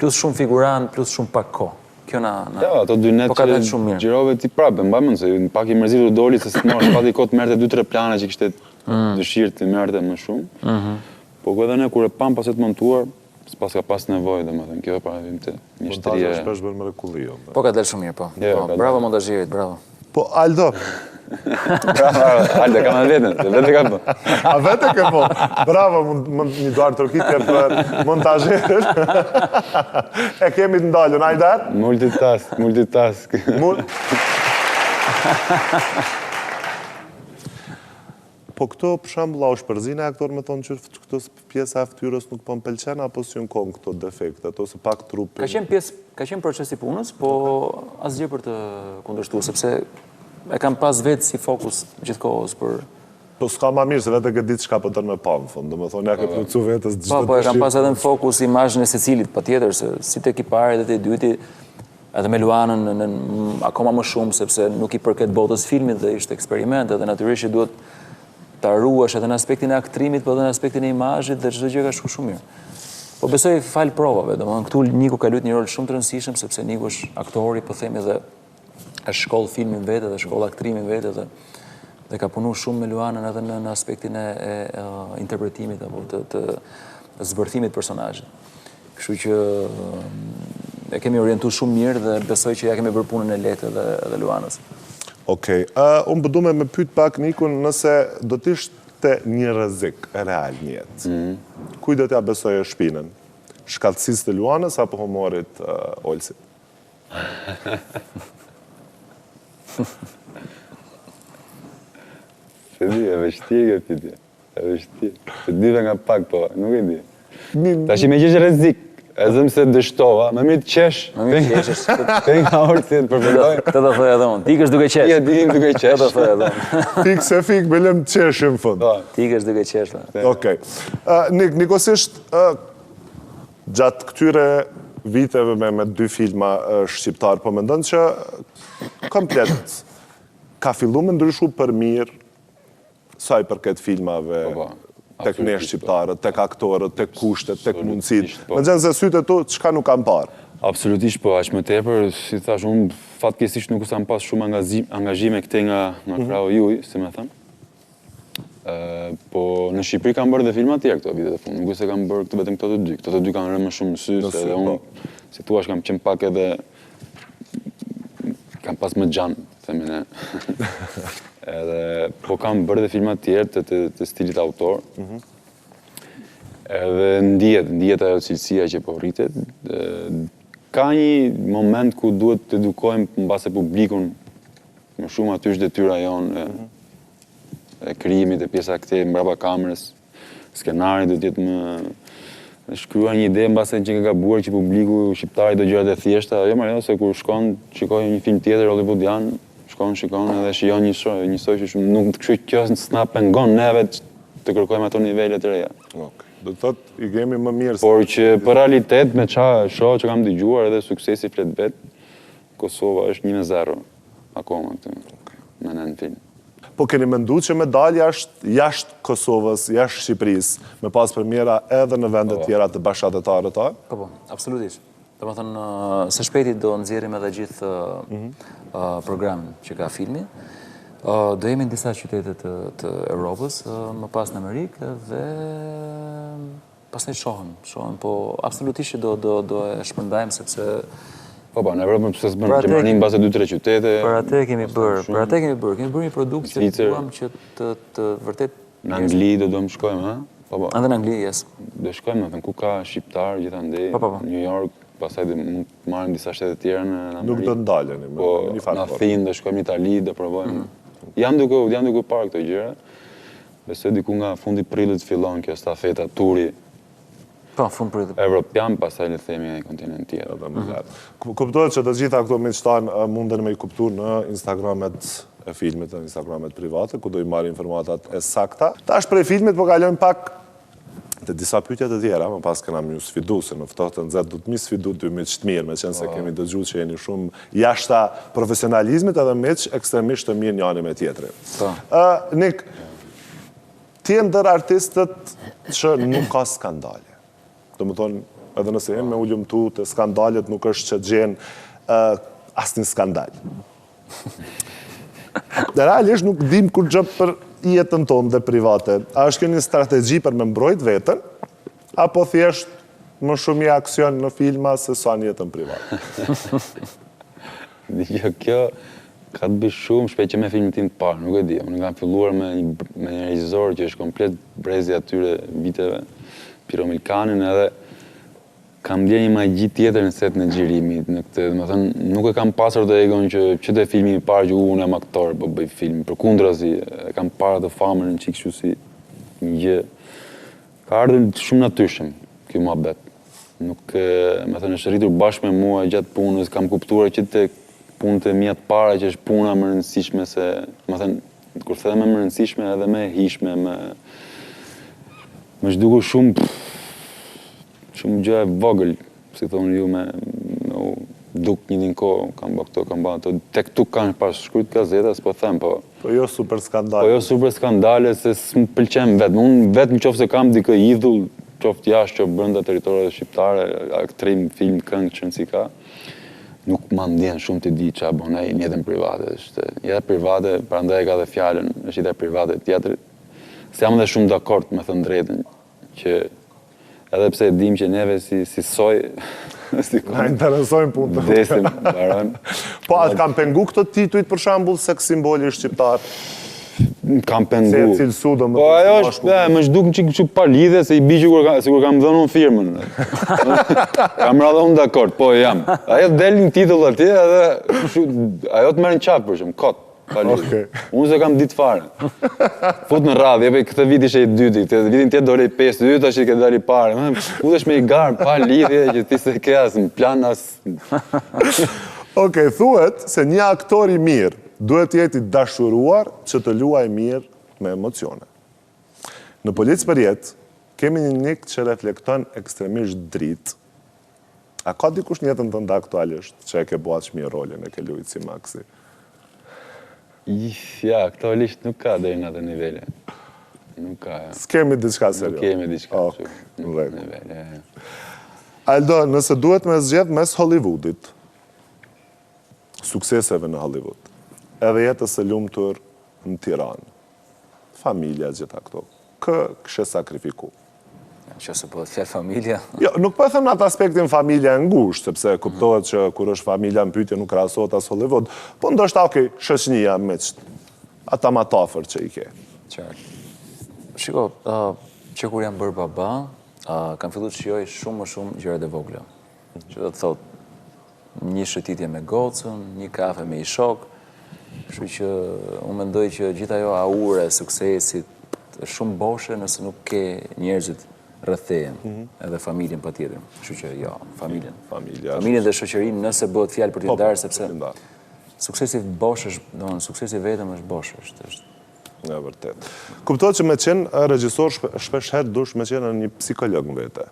plus shumë figurant, plus shumë pak kohë. Kjo ato 2 net që gjirove ti prapë, mbaj mend se pak i mërzitur doli se s'morë, pati kohë të merrte 2-3 plana që kishte dëshirë të merrte më shumë. Po edhe ne kur e pam pas e të montuar, s'pas ka pas nevojë, domethënë, kjo para vim të një shtrirje. Montazhi shpesh bën mrekulli. Po ka dalë shumë mirë, po. Bravo montazherit, bravo. Po Aldo. Bravo, Aldo, kam vetën, vetë ka bë. A vetë ke po. Bravo, mund një duar trokitje për montazherin. E kemi të ndalur, Ajdar? Multitask. Po këto për shembull është përzina e aktor me thonë që këto pjesa e fytyrës nuk po m'pëlqen apo si kon këto defekte ose pak trupi. Ka qenë procesi punës, po asgjë për të kundërshtuar sepse e kam pas vetë si fokus gjithkohës për. Po s'ka më mirë se vetë që ditë çka po tërë me pa në fund, domethënë ja ke plotsu vetes çdo. Po e kam pas edhe në fokus imazhin e secilit patjetër se si tek i parë dhe te i dyti edhe me Luanën akoma më shumë sepse nuk i përket botës filmit dhe ishte eksperiment edhe natyrisht që duhet ta ruash edhe në aspektin e aktrimit, po edhe në aspektin e imazhit dhe çdo gjë ka shkuar shumë mirë. Po besoj fal provave, domethënë këtu Niku ka luajtur një rol shumë të rëndësishëm sepse Niku është aktori, po themi dhe është shkollë filmin vetë dhe shkollë aktrimin vetë dhe ka punuar shumë me Luanën edhe në aspektin e interpretimit apo të zbërthimit personazhit. Kështu që e kemi orientuar shumë mirë dhe besoj që ja kemi bërë punën e lehtë edhe Luanës. Okej, unë përdume me pyet pak Nikun nëse do t'ishte një rrezik real një jetë. Kuj do t'ja besoje shpinën? Shkallësisë të Luanës apo humorit Olsit? Se di, e vështirë kjo pyetje. E vështirë. Se dive nga pak, po, nuk e di. Tash me gjë rrezik. E zëmë se dështova, më mirë të qesh. Më mirë të qeshësh. Te nga orësit përfundoj. Këtë do thoja edhe unë. Tikësh duke qesh. Ja, dim duke qesh. Këtë do thoja edhe unë. Fik se fik, belem të qeshim fund. Tikësh duke qesh. Okej. Nikosisht, gjatë këtyre viteve me 2 filma shqiptar, po mendon që komplet ka fillu me ndryshu për mirë sa i përket filmave tek ne shqiptarët, tek aktorët, tek kushtet, tek mundësit. Në gjënë se sytë e tu, qka nuk kam parë? Absolutisht, po, aq më tepër, si thash, unë fatkesisht nuk usam pas shumë angazhime këte nga krau juj, si me thëmë. Po, në Shqipëri kam bërë dhe filma tjerë këto vitet e fundit, nuk se kam bërë këtë vetëm këto të 2. Këto të 2 kanë rënë më shumë në sy, edhe unë, si tuash, kam qenë pak edhe, kam pas më gjanë, themin e. Edhe, po kam bërë dhe filma tjerë të stilit autor. Edhe ndihet ajo cilësia që po rritet. Ka një moment ku duhet të edukojmë mbase publikun, më shumë aty është detyra jonë e krijimit e pjesa këtej mbrapa kamerës. Skenari do të jetë më shkruar një ide mbase që ka gabuar që publiku shqiptar do gjërat e thjeshta, jo më se kur shkon shikoj një film tjetër hollywoodian, shikon edhe shijon njësoj që shumë nuk të kështu kjo s'na pengon neve të kërkojmë ato nivele të reja. Do të thot, i kemi më mirë. Por që për realitet, me qa shoh që kam dëgjuar edhe suksesi flet vet, Kosova është 1-0 akoma këtë me në film. Po keni mendu që medalja është jashtë Kosovës, jashtë Shqipërisë, me pas premiera edhe në vendet tjera të bashkëtetare ta? Po, absolutisht. Do më thënë, së shpejti do nëzirim edhe gjithë program që ka filmi. Do jemi në disa qytetet të Europës, më pas në Amerikë, dhe pas në shohëm, po absolutisht që do e shpërndajmë, sepse... Po, në Europë pëse së bënë Gjermani në base 2-3 qytete... Për atë kemi bërë një produkt që duam që të vërtet Në Angli do më shkojmë, ha? Po. Edhe në Angli, yes. Do shkojmë, thënë, ku ka shqiptar gjithandej, Po. New York, pastaj do mund të marrim disa shtete të tjera në Amerikë. Nuk do të ndaleni, Po, një farë. në Athinë do shkojmë në Itali, do provojmë. Jam duke parë këto gjëra. Besoj diku nga fundi prillit fillon kjo stafeta turi Po, fund prillit. evropian, pastaj le të themi në kontinent tjetër. Kuptohet që të gjitha këto miqtanë munden me i kuptu në Instagramet e filmit, në Instagramet private, ku do i marrë informatat e sakta. Tash prej filmit po kalojmë pak të disa pyetjet e tjera, më pas kena më sfidu, se në ftohtë të nxehtë du të mi sfidu dy miq të mirë, me qenë se kemi dëgjuar që jeni shumë jashta profesionalizmit edhe miq ekstremisht të mirë njëri me tjetrin. Nik, ti je ndër artistët që nuk ka skandale. Do më thonë, edhe nëse jenë me ullumtu të skandalet, nuk është që gjenë asnjë skandal. Dhe realisht nuk dim kur gjë për jetën tonë dhe private. A është kjo një strategji për me mbrojt vetën, apo thjesht më shumë i aksion në filma se sa në jetën private? Kjo ka të bëjë shumë shpejt që me filmin tim të parë, nuk e di. Unë kam filluar me një regjisor që është komplet brezi atyre viteve, Piro Milkanin, edhe kam ndjer një magji tjetër në set në xhirimit, në këtë, domethënë nuk e kam pasur të egon që te filmi i parë që unë jam aktor, po bëj film. Përkundrazi, e kam parë të famën në çik kështu si një gjë. Ka ardhur shumë natyrshëm ky muhabet. Nuk, domethënë është rritur bashkë me mua gjatë punës, kam kuptuar që te punët e mia të para që është puna më e rëndësishme se, domethënë kur them më e rëndësishme edhe më e hijshme, më zhdukur shumë gjë e vogël, si thonë ju, me duk një din kohë, kam bë këto, kam bë ato. Tek tu kanë pas shkruajt gazeta, s'po them, po. Po jo super skandale. Po jo super skandale, se s'më pëlqen vetë. Unë vetëm qoftë kam dikë idhull, qoftë jashtë, qoftë brenda territoreve shqiptare, aktrim, film, këngë, që nësi ka, nuk ma ndjen shumë të di që abonaj në jetën private. Jeta private, prandaj ka dhe fjallën, është jeta private tjetër. Se jam dhe shumë dakord me thënë drejtën, që edhe pse e dim që neve si soj, na interesojnë punë të desim, baron. Po, atë kam pengu këto titujt për shembull seks simboli shqiptar? Kam pengu. Se e cilësu do më Po, ajo është, më zhduk në qik pa lidhe, se i bishë kur kam dhënë unë firmën. Kam radhë unë dakord, po jam. Ajo del një titull atje, edhe ajo të merë në qafë, për shumë, kot. Unë se kam ditë fare. Fut në radhë, jepe këtë vit ishe i dyti, këtë vitin tjetë dole i 5, dytë është i këtë dali pare. Udesh me i garë, pa lidhje, që ti se ke asë në plan asë. Okej, thuhet se një aktor i mirë duhet jeti dashuruar që të luaj mirë me emocione. Në Policë për jetë, kemi një nik që reflekton ekstremisht dritë. A ka dikush një jetën tënde aktualisht që e ke bua që mirë rolin e ke lujtë si Maxi? Ja, aktualisht nuk ka deri në atë nivele. Nuk ka. S'kemi diçka serios. Nuk kemi diçka. Në rregull. Aldo, nëse duhet me zgjedh mes Hollywoodit, sukseseve në Hollywood, edhe jetës së lumtur në Tiranë, familja gjitha këto, kë këshe sakrifiku? Që se po të fjallë familja. Jo, nuk po e them në atë aspektin familja e ngusht, sepse kuptohet që kur është familja në pyetje nuk krahasohet as Hollywood, po ndoshta okej, shoqënia me ata më të afërt që i ke. Qartë. Shiko, që kur jam bërë baba, kam filluar të shijoj shumë më shumë gjërat e vogla. Që do të thotë, një shëtitje me gocën, një kafe me i shok, kështu që unë mendoj që gjithë ajo aure e suksesit është shumë boshe nëse nuk ke njerëzit rrëthejen, edhe familjen pa tjetër. Kështu që jo, familjen. Familjen dhe shoqërinë nëse bëhet fjalë për t'i ndarë, sepse suksesi bosh është, domethënë suksesi vetëm është bosh, është. Në vërtet. Kuptohet që me qenë regjisor shpesh herë dush me qenë një psikolog në vete.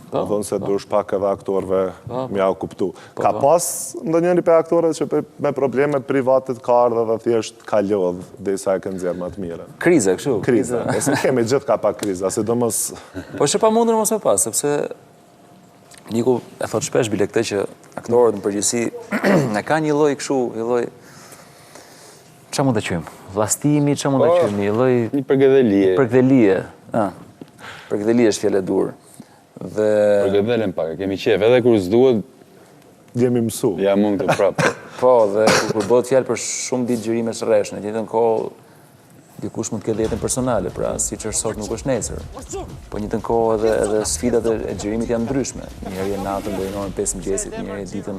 Do thonë se dush pak edhe aktorve mja u kuptu. Ka pas ndonjëri për aktorët që me problemet privatit ka ardhe dhe thjesht ka lodh dhe i sa e kënë zjerë më të mire. Kriza, kështu? Kriza. E se kemi gjithë ka pak kriza, si do mos... Po që pa mundur mos me pas, sepse Niku e thot shpesh bile këtë që aktorët në përgjithësi ne ka një lloj kështu, një lloj çfarë mund të quajmë? Vllastimi, çfarë mund të quajmë? Një lloj një përgëdhelie. Përgëdhelie. Përgëdhelie është fjala e dur. Dhe përgëdhelen pak, kemi qef, edhe kur s'duhet jemi mësu. Ja mund të prapë. Po, dhe kur bëhet fjalë për shumë ditë gjërime së rreshtë, në të njëjtën kohë dikush mund të ketë jetën personale, pra siç është sot nuk është nesër. Po njëtën kohë edhe sfidat e xhirimit janë ndryshme. Njëherë je natën deri në orën 5 mëngjesit, njëherë je ditën.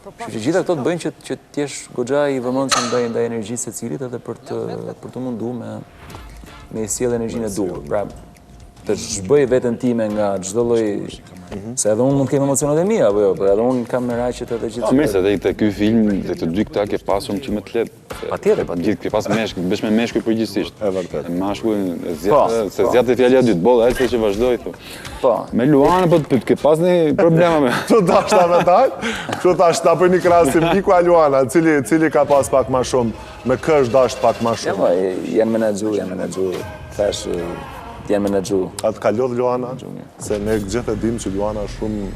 Kështu që gjitha këto të bëjnë që t'jesh goxha i vëmendshëm ndaj energjisë secilit edhe për të munduar me i sjell energjinë e duhur. Pra, të zhbëj veten time nga çdo lloj, se edhe unë mund të kem emocionet e mia, apo jo, por edhe unë kam merakjet edhe gjithë. Mirë, se te ky film, te të dy këta ke pasur që më të lehtë. Patjetër. Gjithë ke pas meshkuj, bësh me meshkuj përgjithsisht. E vërtet. Mashkullin se zjatë fjala e dytë, bolla, ai që vazhdoi thu. Po. Me Luana po të ke pas një problema me. Kështu dashta me taj, kështu tash ta bëj një krahasim Niku a Luana, cili ka pas pak më shumë, me kësh dasht pak më Ja, shumë. po, janë menaxhu. Thash janë menaxhu. Atë ka lodh Luana, se ne gjithë e dim që Luana shumë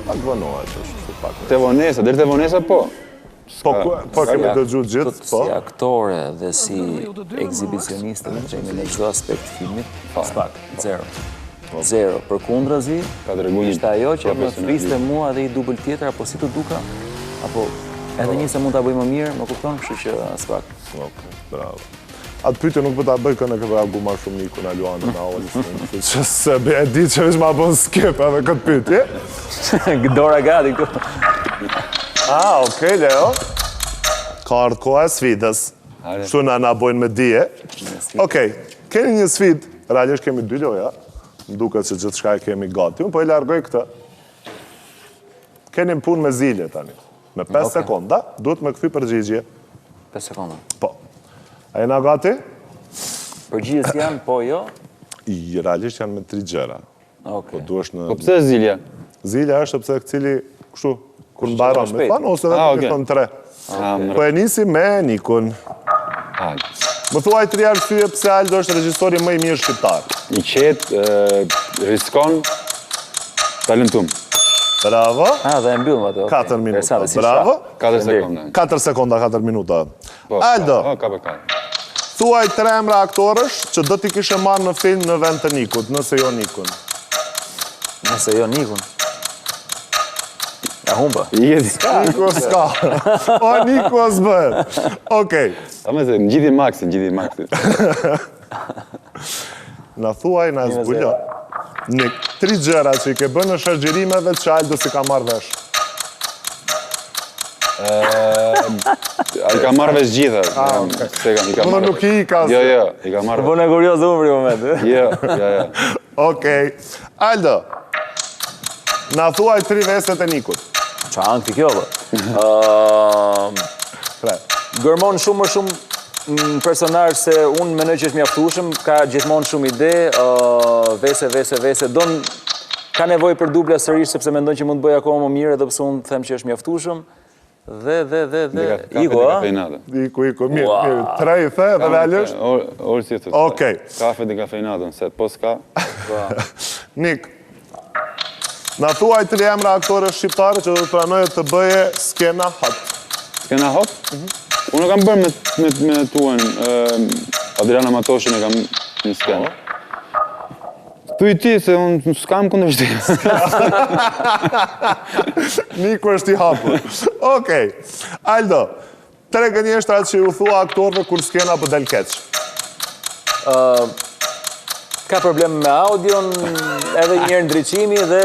pak vënohet, është pak. Te vonesa, deri te vonesa po. Po kemi dëgju gjithë, po. Si aktore dhe si ekzibicioniste në çdo aspekt të filmit, pak, zero. Zero. Përkundrazi, Ka të rregull një ishte ajo që më profesionalisht. friste mua dhe i dubël tjetër, apo si të duka, apo edhe një se mund ta bëj më mirë, më kupton, kështu që as pak. Okej, bravo. Atë pyetje nuk ta bëj kënë ka vragu më shumë Niku na Luana na Olis. Që se e di që veç ma bën skip edhe këtë pyetje. Gdora gati këtu. Okej, Leo. Ka ardhur koha e sfidës. Kështu na bojnë me dije. Okej, keni një sfidë, realisht kemi 2 loja. Më duket se gjithçka e kemi gati. Unë po e largoj këtë. Keni punë me zile tani. Me 5 sekonda, duhet me kthy përgjigje. 5 sekonda. Po. A jena gati? Përgjigjes janë po jo? Realisht janë me 3 gjëra. Po Okej. duhesh në... Po pse Zilja? Zilja është sepse cili, kështu, kur mbaron me thonë, ose dhe okej. të thonë 3. Po e nisi me Nikun. Hajde. Më thuaj 3 arsye pse Aldo është regjisori më i mirë shqiptar. I qetë, riskon, talentum. Bravo. Dhe e mbyllim atë. 4 minuta. Interesante, si Bravo. 4 sekonda. 4 sekonda, 4 minuta. Po, Aldo, ka për ka. thuaj 3 emra aktorësh që do t'i kishe marrë në film në vend të Nikut, nëse jo Nikun. Nëse jo Nikun. Ja humba. Jeti. Niku s'ka. O, Niku s'bët. Okej. Ta me se, në gjithi maksin. Na thuaj, na zbullo. Nik, 3 gjëra që i ke bënë në shërgjirimeve që Aldo si ka marrë vesh. I ka marrë vesh gjitha. Unë nuk i ka. Jo, i ka marrë vesh. Bënë e kurios dhe unë për i moment. Jo. Okej. Aldo, na thuaj 3 veset e Nikut. Qa ankë kjo, bë. Tre. Gërmon shumë më shumë personazh se unë mendoj që është mjaftueshëm, ka gjithmonë shumë ide, vese, ka nevojë për dubla sërish sepse mendon që mund të bëj akoma më mirë, edhe pse unë them që është mjaftueshëm. Dhe Igo, a? Iku, mirë. 3 i the dhe realisht. Orë si të. Okej. Kafe dhe kafeinatën, se po s'ka. Nik, na thuaj 3 emra aktore shqiptare që do të pranojë të bëje skena hot. Skena hot? Unë kam bërë me tuan, Adriana Matoshin e kam një skenë. Thuj ti, se unë s'kam kundërshtim. Niku është i hapur. Okej. Aldo, 3 gënjeshtrat që ju thua aktorëve kur skena po del keq. Ka problem me audion, edhe një herë ndriçimi dhe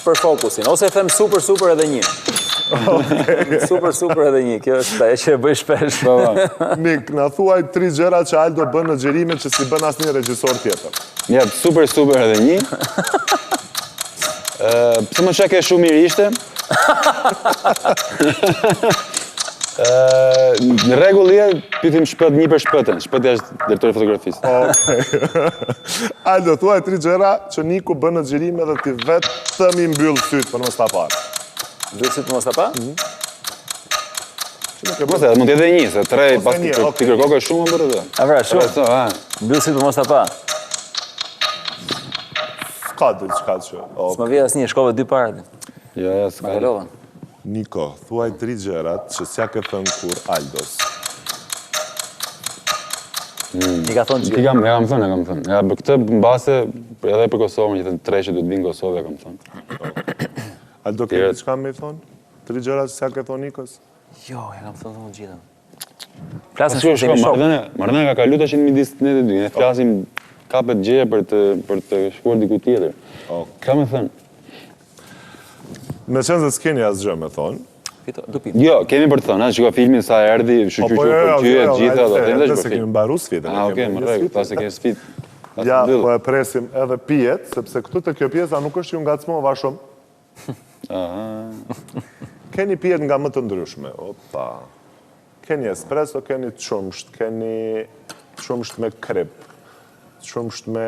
për fokusin. Ose them super edhe një. Super edhe një, kjo është ajo që e bëj shpesh. Nik, na thuaj 3 gjëra që Aldo bën në xhirime që si bën asnjë regjisor tjetër. Ja, super edhe një. Pse më shake shumë mirë ishte? Në rregull pytim shpët një për shpëtën. Shpëtja është drejtori fotografisë. Okej. Aldo, thuaj 3 gjëra që Niku bën në xhirime dhe ti vetëm i mbyll syt për mos ta parë. Duhet të mos ta pa? Mos e, mund t'jetë dhe një, se 3 pas një, t'i kërkoko e shumë më bërë dhe. A vera, shumë. Mbyll syt për mos ta pa. S'ka diçka që. S'më vjen asnjë, shkove 2 parë. Ja, s'ka. Ma kalova. Niko, thuaj 3 gjërat që s'ja ke thënë kur Aldos. I ka thonë Ti gjithë. kam thënë. Ja, për këtë mbase, edhe për Kosovën, që të 3 që duhet vinë Kosovë, kam thënë. Aldo, ke diçka me i thonë? 3 gjërat që s'ja ke thonë Nikos? Jo, ja kam thënë të gjitha. Flasim shumë se jemi shok. Marrëdhënia ka kalu tash në midis ne të dy. Ne flasim kapet gjëja për të shkuar diku tjetër. Ka më thënë. Me qenë se s'keni asgjë me thonë. Jo, kemi për të thënë, shikoj filmin sa erdhi, shoqëruar për gjëja të gjitha ato. Nëse kemi mbaru sfidën. Okej, më rregull, pastaj kemi sfidë. Ja, po e presim edhe pijet, sepse këtu të kjo pjesa nuk është që ju ngacmova shumë. Keni pijet nga më të ndryshme. Opa. Keni espresso, keni të shumsht, keni të shumsht me krip, të shumsht me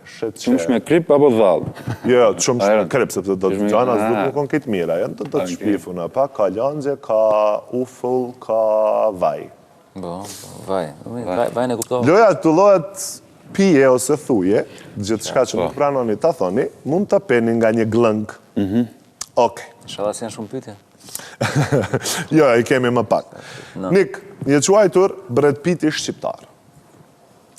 sheqer. Shumsht me krip apo dhall? Jo, të shumsht me krip, sepse do të gjana s'du të kon këtë mira, janë të shpifuna, pa ka lëngje, ka ufull, ka vaj. Po, vaj në kuptova. Loja të llojet pije ose thuje, gjithë shka që nuk pranoni ta thoni, mund të peni nga një glëng. Okej. Inshallah si janë shumë pyetje. Jo, i kemi më pak. Nik, një quajtur Brad Pitti shqiptar.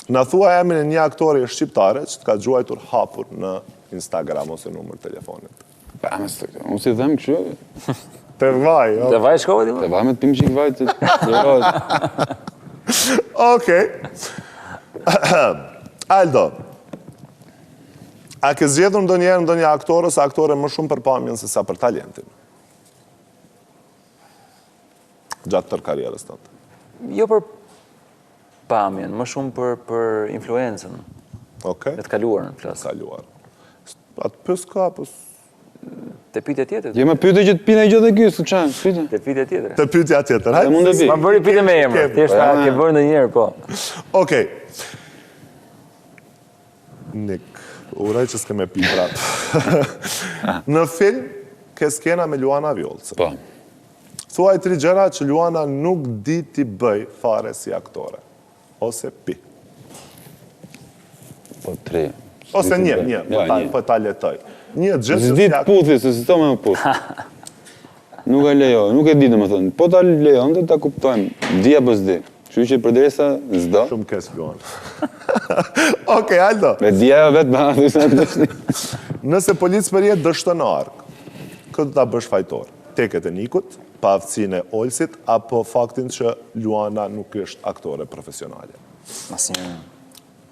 Na thua emrin e një aktori shqiptare që të ka quajtur hapur në Instagram ose numër telefonit. Unë si them kështu. Te vaj, jo? Te vaj shkova ti? Te vaj me të pim qik vaj të gjërohet. Okej. Aldo, a ke zgjedhur ndonjë aktor ose aktore më shumë për pamjen se sa për talentin? Gjatë tërë karrierës tënde. Jo për pamjen, më shumë për influencën. Okej. E të kaluarën, flasë. Kaluar. Atë pës ka, pës... Te pyetja tjetër. Jo më pyetje që të pina gjë të ky, s'u çan, pyetje. Te pyetja tjetër. Të pyetja tjetër, hajde. Mund të vi. Ma bëri pyetje me emër. Thjesht ke bërë ndonjëherë, po. Okej. Nik, uraj që s'ke me pi prap. Në film, ke skena me Luana Vjollcën. Po. Thuaj 3 gjëra që Luana nuk di t'i bëj fare si aktore. Ose pi. Po 3. Ose një, po ta letoj. Një gjë që S'di të puthi, se si to me puth. Nuk e lejo, nuk e di të më thënë. Po ta lejon dhe ta kuptojmë. Di apo s'di. Kështu që përderisa s'do. Shumë kes Luana. Okej, Aldo. Me di ajo vetë ma Nëse policë për jetë dështën në arkë, këtë ta bësh fajtor? Teket e Nikut, pa aftësinë e Olsit, apo faktin që Luana nuk është aktore profesionale? Asnjë.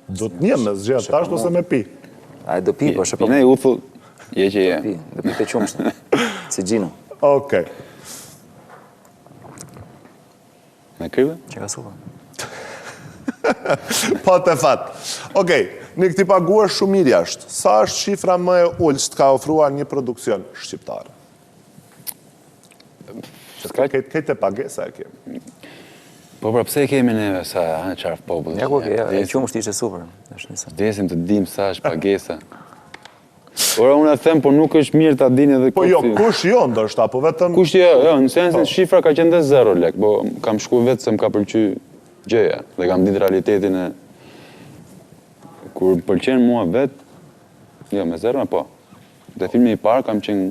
Do të një me zgjedh tash ose me pi? Ai do pi, po shëpo. Pina i uthull, je që je. Do pi të qumsht. Si Gjino. Okej. Me kryve? Që ka super. Po të fat. Okej, Nik ti paguar shumë mirë jashtë. Sa është shifra më e ulë që të ka ofruar një produksion shqiptar? Këtë pagesa e kemi. Po pra pse kemi neve sa qarf popull? Ja ku ke, e qumsht ishte super. Desim të dim sa është pagesa. Ora unë e them, po nuk është mirë ta dini edhe Po jo, kush jo ndoshta, po vetëm... Kush jo, në sensin shifra ka qenë dhe 0 lek, po kam shku vetë se më ka pëlqy gjëja, dhe kam ditë realitetin e... Kur pëlqen mua vetë, jo, me 0, po. Dhe filmi i parë kam qenë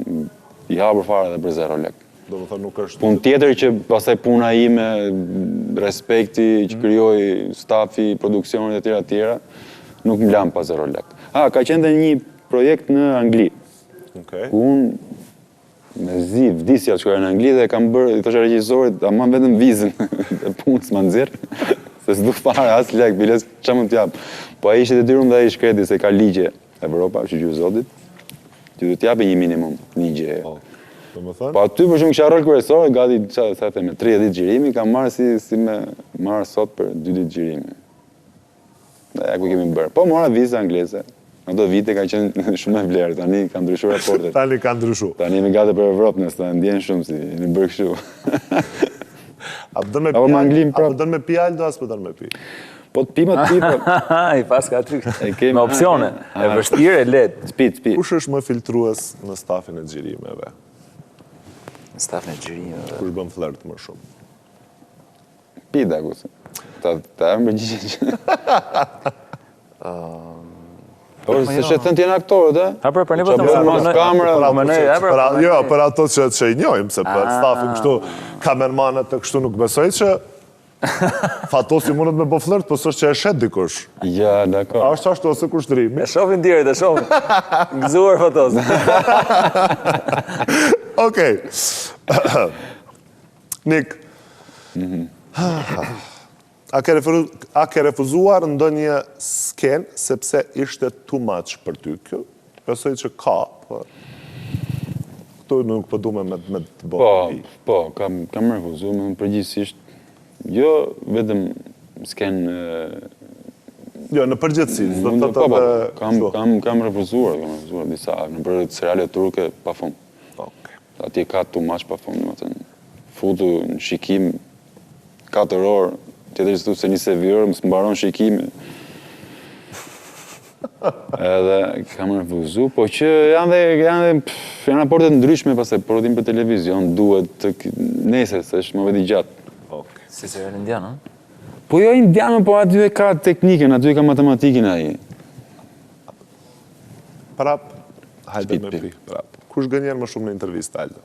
i hapur fare dhe për 0 lek. Do më thënë nuk është... Pun tjetër që pasaj puna ime, respekti që kryoj stafi, produksionit e tjera, nuk më lam pa 0 lek. Ka qenë dhe një projekt në Angli. Ku unë me zi, vdisja që kërë në Angli dhe kam bërë, i thoshe regjisorit, ama vetëm vizën dhe punës më nëzirë, se s'du fare as lek, biles që më t'japë. Po a ishte të tyrum dhe a i shkreti se ka ligje Evropa, që gjë zotit, që du t'japi një minimum, një gje. Po aty për shumë kësha rol kërësore, gati, sa theme, 30 ditë gjirimi, kam marrë si me marrë sot për 2 ditë gjirimi. Dhe ja ku kemi bërë. Po mora vizë angleze. Ato vite ka qenë shumë e vlerë, tani ka ndryshu raportet. Tani ka ndryshu. Tani me gati për Evropë, nësë ta ndjenë shumë si në bërë kështu. Apo dërë me pi Aldo, as për dërë me pi? Po të pima të pi, po... I pas ka aty, me opcione, e vështirë e letë. Spit. Kush është më filtrues në stafin e xhirimeve? Në stafin e xhirimeve? Kush bën flert më shumë? Pi, da, kusë. Ta e më përgjishë që... Por se që thënë t'jenë aktorët, e? Ha, për një që bërë mas kamera... Jo, për ato që i njojmë, se për stafin kështu, kamermanët të kështu nuk besoj që fatosi mundet me bo flert, për sështë që e shet dikush. Ja, dakor. A është ashtu ose kushtrimi? E shofin dirët, e shofin. Gëzuar fatos. Okej. Nik, A ke refuzuar ndonjë sken sepse ishte too much për ty kjo? Besoj që ka, por këtu nuk po du me të bëjë. Po, kam refuzuar, më përgjithsisht, jo vetëm sken... Jo, në përgjithësi, do të Po, kam refuzuar disa, në për seriale turke pa fund. Atje ka too much pa fund, më thënë, futu në shikim 4 orë, tjetër që se 20 vjërë, më së mbaron shikimi. Edhe kam refuzu, po që janë raportet ndryshme pastaj, prodhim për televizion, duhet nesër, se është më veti gjatë. Si serial indian, ha? Po jo indianë, po aty e ka teknikën, aty e ka matematikin aji. Prap, hajde me pi, prap. Kush gënjen më shumë në intervistë, Aldo?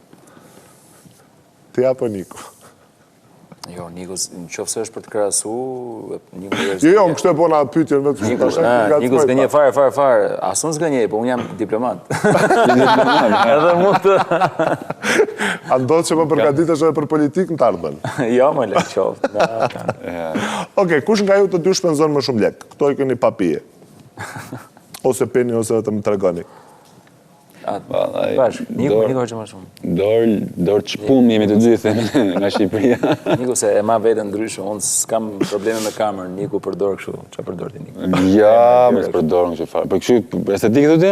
Ti apo Niku? Jo, Niku, në qofë se është për të krasu, Niku është... Jo, më kështë e bona pytjen vetë shumë. Niku s'gënje fare. Asun s'gënje, po unë jam diplomat. Edhe mund të... A ndodhë që më përgatitesh edhe për politikë në të ardhmen? Jo, më le qoftë. Oke, kush nga ju të dy shpenzon më shumë lek? Këto i këni papije. Ose peni, ose të më tregoni. Bashk, Niku është më shumë. Dorë çpum jemi të dy nga Shqipëria. Niku se e ma vetën ndryshë, unë s'kam probleme me kamerën, Niku përdor kështu, që përdor ti Niku? Ja, me s'përdor në kështu farë. Për kështu estetikë të ti?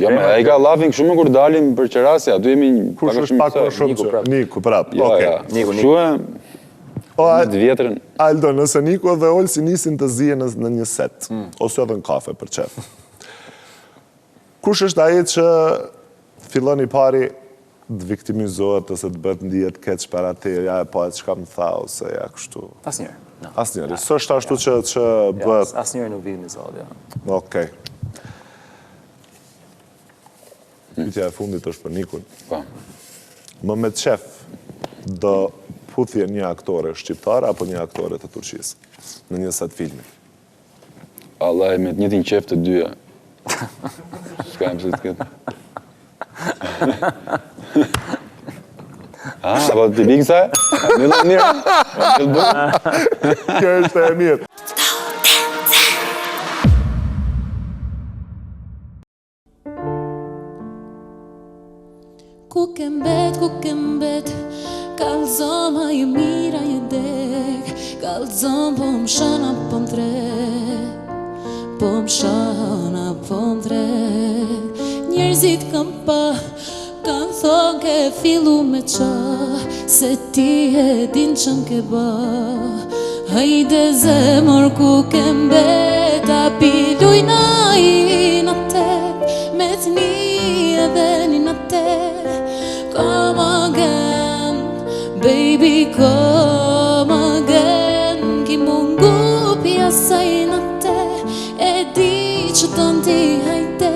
Ja, me e ka lafin kështu kur dalim për qerasja, aty jemi... Kush është pak më shumë që? Niku, prap. Ja, kështu e... Në vjetërën. Aldo, nëse Niku dhe Olsi nisin të zihen në një set, ose edhe në kafe për qef. Kush është aji që fillon i pari të viktimizohet ose të bëhet ndihet keq para te, ja e pa çka më tha ose ja kështu. Asnjëri. Asnjëri. S'është ashtu që bëhet. Asnjëri nuk viktimizohet, ja. Okej. Pyetja e fundit është për Nikun. Po. Më me qef do puthje një aktore shqiptar apo një aktore të Turqisë në një set filmi? Allah, me të njëjtin qef të dyja. S'ka më se të këtë. Po të bikë saj? Në të mirë? Kjo është e mirë. Ku ke mbet, kalzom a ju mira ju dek, kalzom po më shana po më trek. Po më shana, po më drek. Njerëzit kam pa, kanë thonë ke fillu me qa, se ti e din që m'ke ba. Hajde zemër ku ke mbet, a piluj na i në tek, me t'ni edhe një në tek. Come again, baby, come again, ki mungu pja saj në e di që të ndi hajte.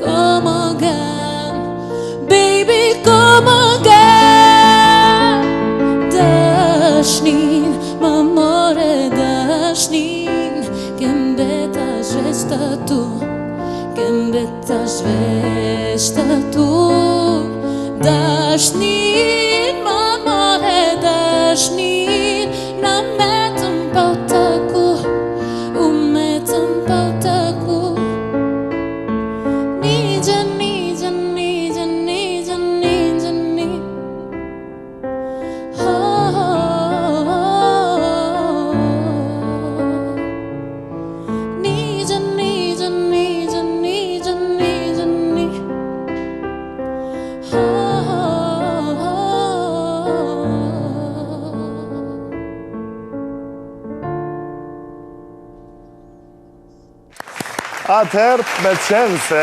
Come again, baby, come again. Dashnin, më more dashnin, kem beta zhveshta tu, kem beta zhveshta tu. Dashnin, më more dashnin, na metëm pa taku. Atëherë, me qenë se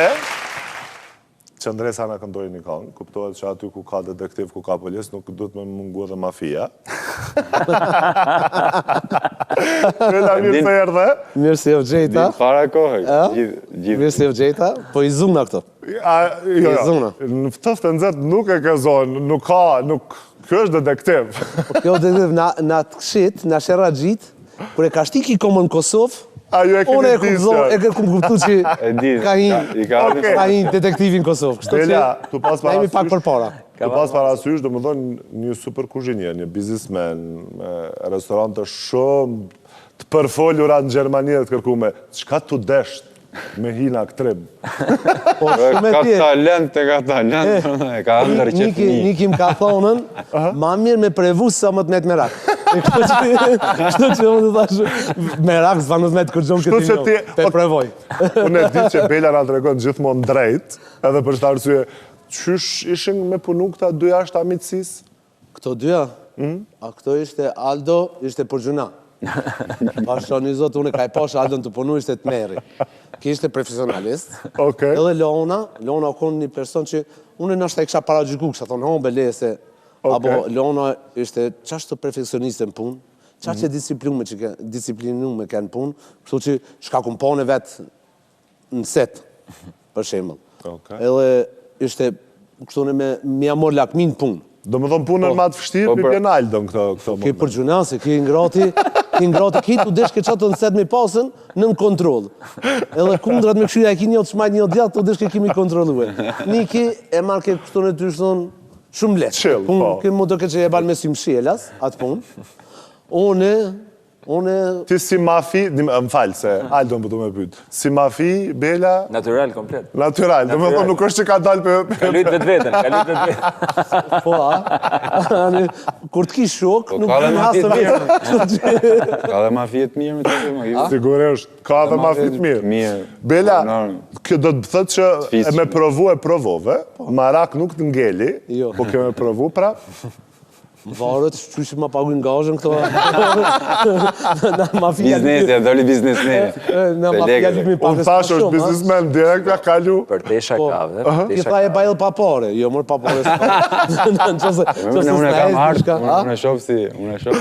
që Ndresa na këndoj një këngë, kuptohet që aty ku ka detektiv, ku ka polis, nuk duhet me mungu dhe mafia. Këlla mirë të erdhe. Mirë se jo gjejta. Para kohë. Mirë se jo gjejta, po i zumna këto. Jo, në ftëftë të nëzët nuk e ke zonë, nuk ka, kjo është detektiv. Kjo detektiv na të këshit, na shera gjitë, kur e ka shtiki komën në Kosovë, unë e ke kuptu që ka një detektivin Kosovë. Delja, tu pas na jemi pak për para. pas parasysh, do më thonë një super kuzhinier, një biznismen, me restorante shumë të përfoljura në Gjermani dhe të kërkume, qka të desht me hina këtrim? Ka talent, ka ndër qëtëni. Nikim ka thonën, ma mirë me prevu sa më të met me rak. Kështu që unë të thashë, me rak s'va në të met kërgjohën këtë një, pe prevoj. Unë e di që Bela nga të regon gjithmonë drejt, edhe për shtë arsye, qysh ishin me punu këta dy jashtë amitësis? Këto dyja? A këto ishte Aldo, ishte për gjuna. Pashonizot, unë e ka i posh Aldon të punu, ishte të meri. Ki ishte profesionalist. Edhe Lona konë një person që unë nështë e kësha para gjyku, kësha thonë, ho, belese. Abo Lona ishte qashtë të perfekcioniste në punë, qashtë që disiplinu me kënë punë, kështu që shka kumpone vetë në set, për shemëll. Edhe ishte, kështu në me amor lakmin punë. Do më thonë punën ma të fështirë, për pjen Aldon këto Ki për gjunasi, ki ngrati, ki tu desh ke qatë të nëset me pasën në kontrol. Edhe kundrat me këshyra e ki një të shmajt një djatë, tu desh ke kimi kontrolue. Niki e marrë ke kështu në ty shtonë shumë letë. Chill, po. Ki mu të ke që e balë me si mshielas, atë punë. Une... Ti si mafi, më falë se Aldon për të me pytë, si mafi, Bela... Natural, komplet. Natural, dhe më thonë nuk është që ka dalë për... Ka lujtë vetë. Po, kur t'ki shok, nuk të në hasë të vetë. Ka dhe mafijet mirë me të të më. Sigurisht, ka dhe mafijet mirë. Bela, kjo do të thëtë që e me provu e provove, marak nuk të ngeli, po ke me provu pra... Varët, që që ma pagu ngazhën këto... Biznesja, doli biznesmenja. Në mafia li mi pakës unë thash është biznesmen, direkt ja kalu... Për tesha kave. I tha e bajlë pa pare, jo mërë pa pare Unë e kam artë, unë e shofë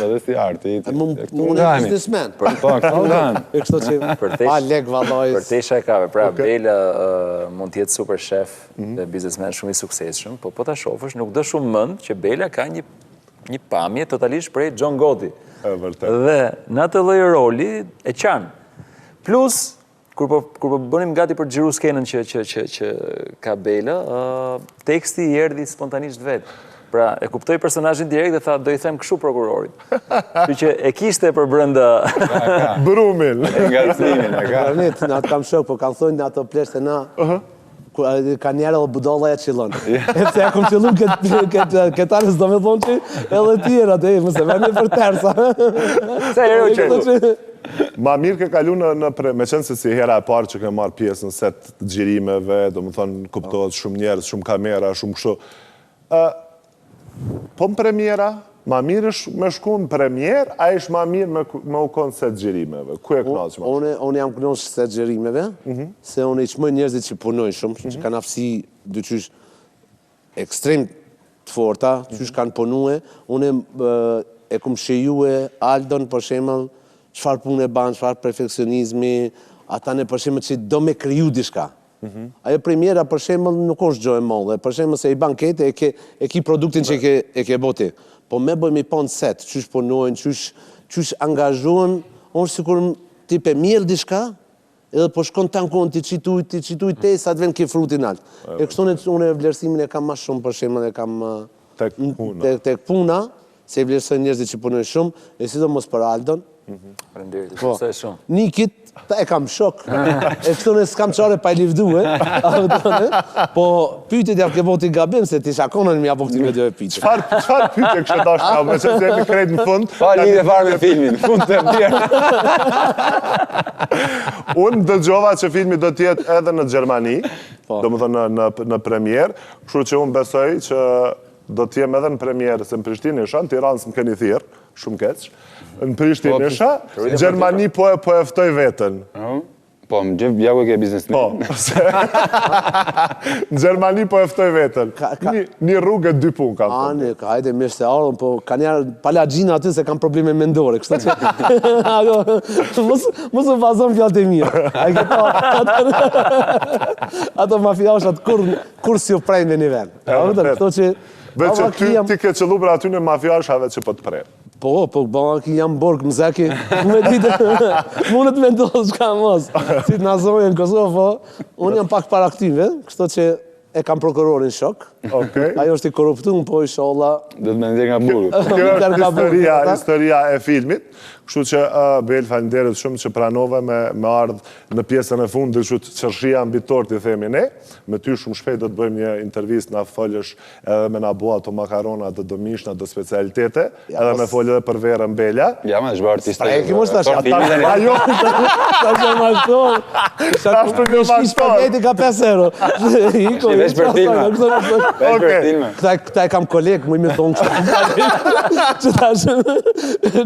edhe si artë. Unë e biznesmen. Po, këtu ndanë. E kështu që pa lek valojës. Për tesha kave, pra Bela mund tjetë super chef dhe biznesmen shumë i sukseshëm, po ta shofësh nuk do shumë mënd që Bela ka një pamje totalisht prej John Gotti. Dhe në atë lloj roli e qanë. Plus, kur po bënim gati për xhiru skenën që ka Bela, teksti i erdhi spontanisht vetë. Pra, e kuptoj personazhin direkt dhe tha, do i them kështu prokurorit. Kështu që e kishte për brenda... Brumin. Nga cimin, e ka. Ranit, në atë kam shok, po kam thonë në ato pleshte na... Ka njerë edhe budolla e qilon. E se ja kom qilun këtarës do me thonë që edhe tjera të e, mëse veni për tersa. Se e që... Ma mirë ke kalu në me qenë se si hera e parë që ke marrë pjesë në set të gjirimeve, do më thonë kuptohet shumë njerës, shumë kamera, shumë kështu. Po në premiera, ma mirë është me shku në premier, a ishë ma mirë me u konë set gjirimeve? Ku e knasë ma? Unë jam kënosh set gjirimeve, se unë i qmoj njerëzit që punojnë shumë, që kanë aftësi dyqysh ekstrem të forta, qysh kanë punue, unë e kum shejue Aldon, për shemëll, qëfar punë e banë, qëfar perfekcionizmi, ata në për shemëll që do me kriju dishka. Ajo premiera, për shemëll, nuk është gjë e molle, për shemëll se i bankete e ki produktin që e ke boti. Po me bëjmë i ponë set, qysh punojnë, qysh angazhohen, unë sikur ti pe mjellë dishka, edhe po shkon të ankon, ti qituj te, sa të ven ke frutin altë. E kështu unë e vlerësimin e kam ma shumë, për shemëll, e kam tek puna, se e vlerësoj njerëzit që punojnë shumë, e si do mos për Aldon. Falenderit, shumë se shumë. Nikit, ta e kam shok. E kështu në s'kam qare pa i livdue. Po pyjtit ja ke voti gabim, se ti shakonën mi apo këti me dhe pyjtit. Qfar pyjtë kështë të ashtë me që të jemi krejt në fund? Pa lidhe farë me filmin, fund të bjerë. Unë dëgjova që filmi do tjetë edhe në Gjermani, do më thënë në premier, kështu që unë besoj që do t'jem edhe në premier, se në Prishtinë isha, në Tiranë s'më keni thirë, shumë keqë, në Prishtinë isha, Gjermani po e ftoj vetën. Po, më gjep jako e ke biznesmen. Po, në Gjermani po e ftoj vetën. Një rrugë e 2 punë kam. Ani, ka hajde mirë se arën, po ka njerë pala gjina aty se kam probleme mendore, kështë që... Mos u bazon fjallë të mirë. Ato mafiashat kur si u prejnë në një vend. Kështë që... Veç që ti ke qëllu për aty në mafiashave që po të prejnë. Po, ki jam borg më zeki, me ditë, mundet me ndohë shka mos. Si të nazojë në Kosovë, unë jam pak para këtyve, kështu që e kam prokurorin shok. Okej. Ajo është i korruptuar, po inshallah. Do të më nxjerr nga burgu. Kjo është historia e filmit, kështu që Bel, faleminderit shumë që pranove me ardh në pjesën e fundit, kështu që çarshia mbi tort i themi ne. Me ty shumë shpejt do të bëjmë një intervistë, na folësh edhe me na bua ato makarona të domishna të specialitete, edhe me folë edhe për verën Bela. Ja, më është bërë artist. E ki mos tash. Ajo, Tash e marton. Tash të një marton. Spaghetti ka 5 euro. Iko. Vesh për filma. Vesh për filma. Këta e kam koleg, mu i me thonë kështë. Që tash,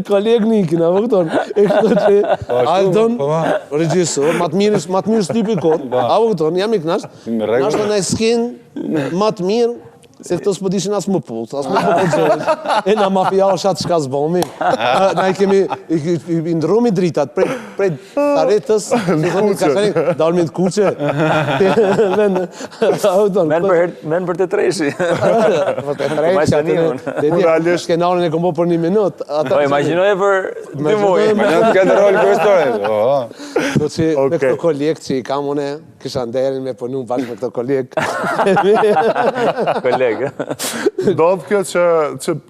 koleg Nikin, a vëkton? E kështë që Aldon, regjisor, matë mirë s'tipi kod, a vëkton, jam i knash, nash të në skin, matë mirë, se këto s'po dishin as më put, as më po gjërës. E na mafia o shatë shka zbomi. Na i kemi, i ndrumi dritat, prej taretës, dalmi të kuqe. Men për të treshi. Për të treshi, skenarën e kom po për 1 minutë. Po, imagjinoje për 2 muaj. Imagjinoje këtë rol kërëstore. Do që me këto kolegë që i kam une, kisha nderin me punu bashkë me këto kolegë. Kolegë. Ndodhë kjo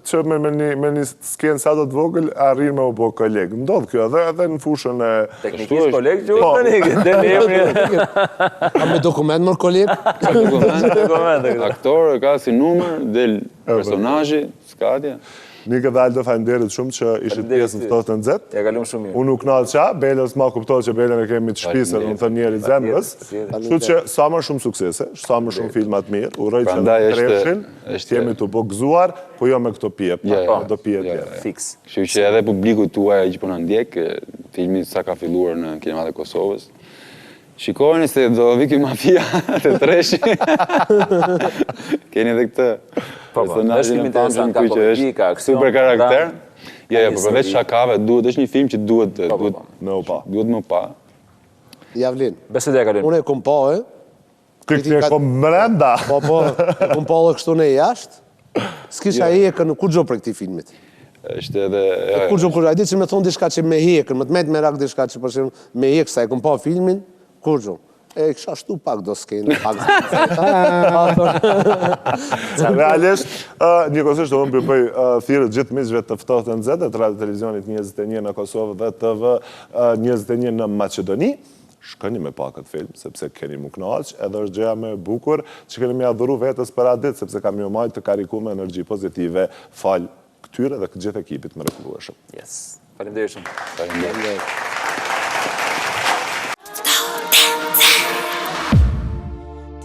që me një skenë sa do të vogël, arrin me u bo kolegë. Ndodhë kjo edhe në fushën e... Teknikisht kolegë që u të një. Kam me dokument mërë kolegë. Aktor, ka si numër, del personazhi, skadja. Nikë dhe Aldo, faleminderit shumë që ishit pjesë në Ftohtë Nxehtë. Ja kalum shumë mirë. Unë nuk knallë qa, Belës ma kuptohet që Belën e kemi të shpisër, unë thë njeri zemrës. Kështu që sa më shumë suksese, sa më shumë filmat mirë, uroj që në trefshin, jemi të bogëzuar, po jo me këto pije, do pije tjera. Fix. Kështu që edhe publiku tuaj që po na ndjek, filmi sa ka filluar në kinemat e Kosovës. Shikojeni se do vi ky mafia të treshi. Keni edhe këtë personazhin e pamshëm që është super karakter. Jo, por përveç shakave, është një film që duhet më pa. Javlin. Besoj dhe e kalojmë. Unë e kom pa, Këtë e kom brenda. Po, e kom pa dhe kështu në jashtë. S'kisha hekën në kur gjo për këti filmit. Është edhe... Kur gjo, a di që me thonë dishka që me hekën, më të metë me rak dishka që përshimë me hekë, sa e kom pa filmin, kur gjo. E kësha shtu pak do s'kenë, pak Realisht, njëkohësisht do më bëj thirrje gjithë miqve të Ftohtë Nxehtë, të Radio Televizionit 21 në Kosovë dhe TV 21 në Maqedoni. Shkoni me pa këtë film, sepse keni mu knaq, edhe është gjëja me bukur që keni me adhuru vetës për atë ditë, sepse kam ju majtë të kariku me energji pozitive, falë këtyre dhe këtë gjithë ekipit më mrekullueshëm. Yes. Faleminderit shumë. Faleminderit.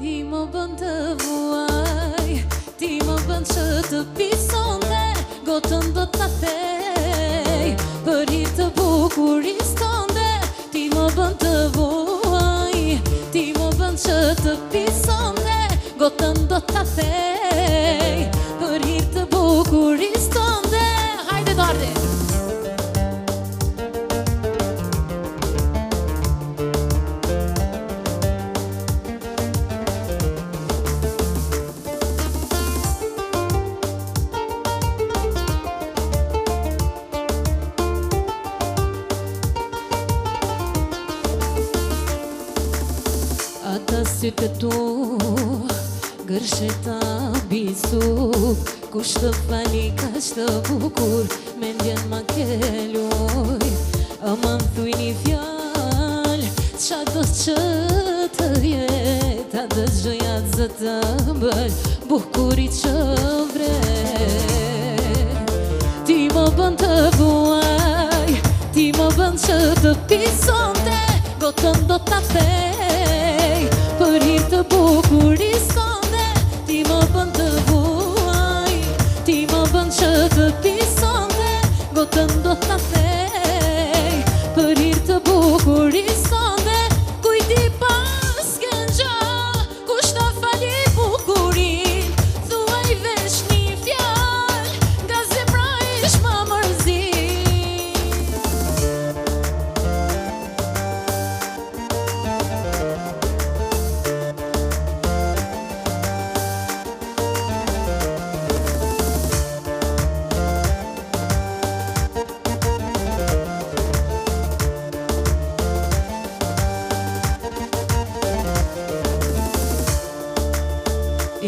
Ti më bën të vuaj, ti më bën që të pisonde, gotën do të thej, për hir të bukurisë tënde. Ti më bën të vuaj, ti më bën që të pisonde, gotën do të thej, për hir të bukurisë tënde. Hajde Dardi! Ata sytë tu, gërsheta bisu, kush të fali ka që të bukur, me ndjen ma kelluj. Aman thuj një fjall, qa do që të jet, a dhe gjëja zë të bëll, bukuri që vre. Ti më bën të vuaj, ti më bën që të pisonte, gotën do të thej, për hir të bukurisë tënde. Ti më bën të vuaj, ti më bën që të pisonte, gotën do të thej, për hir të bukurisë tënde. Kujti pas këngja, kush të fali bukurin, thuaj vesh një fjall, nga zemra ish ma mërzin.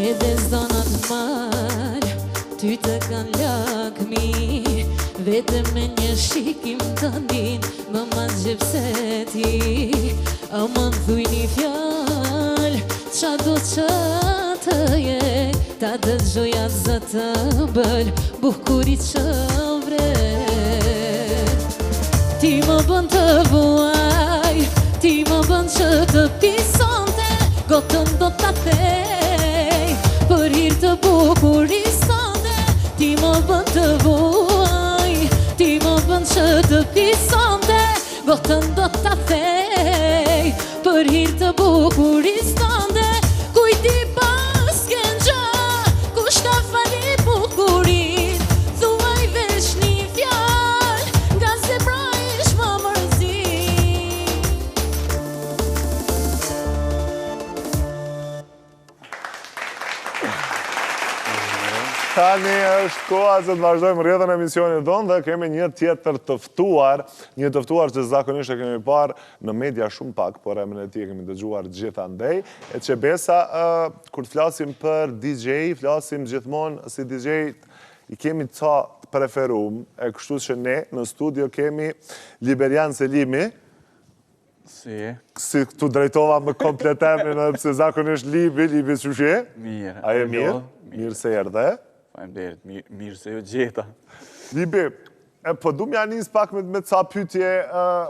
edhe zonat mal, ty të kanë lakmi, vetëm me një shikim të ndin, më manë pse ti, a më thuj një fjall, qa do që të je, ta dëgjoj atë zë të bëll, bukurit që vret. Ti më bën të vuaj, ti më bën që të pisonte, gotën do të thej, për hir të bukurisonte. Ti më bën të vuaj, ti më bën që të pisonte, gotën do të thej, për hir të bukurisonte. Kujti pas këngja, kush ta fali bukurin, thuaj veç një fjall, nga zemra ish më mërzin. Tani është koha se të vazhdojmë rrjetën e emisionit tonë dhe kemi një tjetër të ftuar që zakonisht e kemi parë në media shumë pak, por emrin e tij e kemi dëgjuar gjithandej. E që besa, kur të flasim për DJ, flasim gjithmonë si DJ i kemi ca të preferum, e kështu që ne në studio kemi Liberian Selimi, si këtu drejtova më komplet emrin, pse zakonisht Libi qëshje? Mirë. A e mirë? Mirë se erdhe. Faleminderit, mirë se ju gjeta. Libi, po du m'ja nis pak me ca pytje...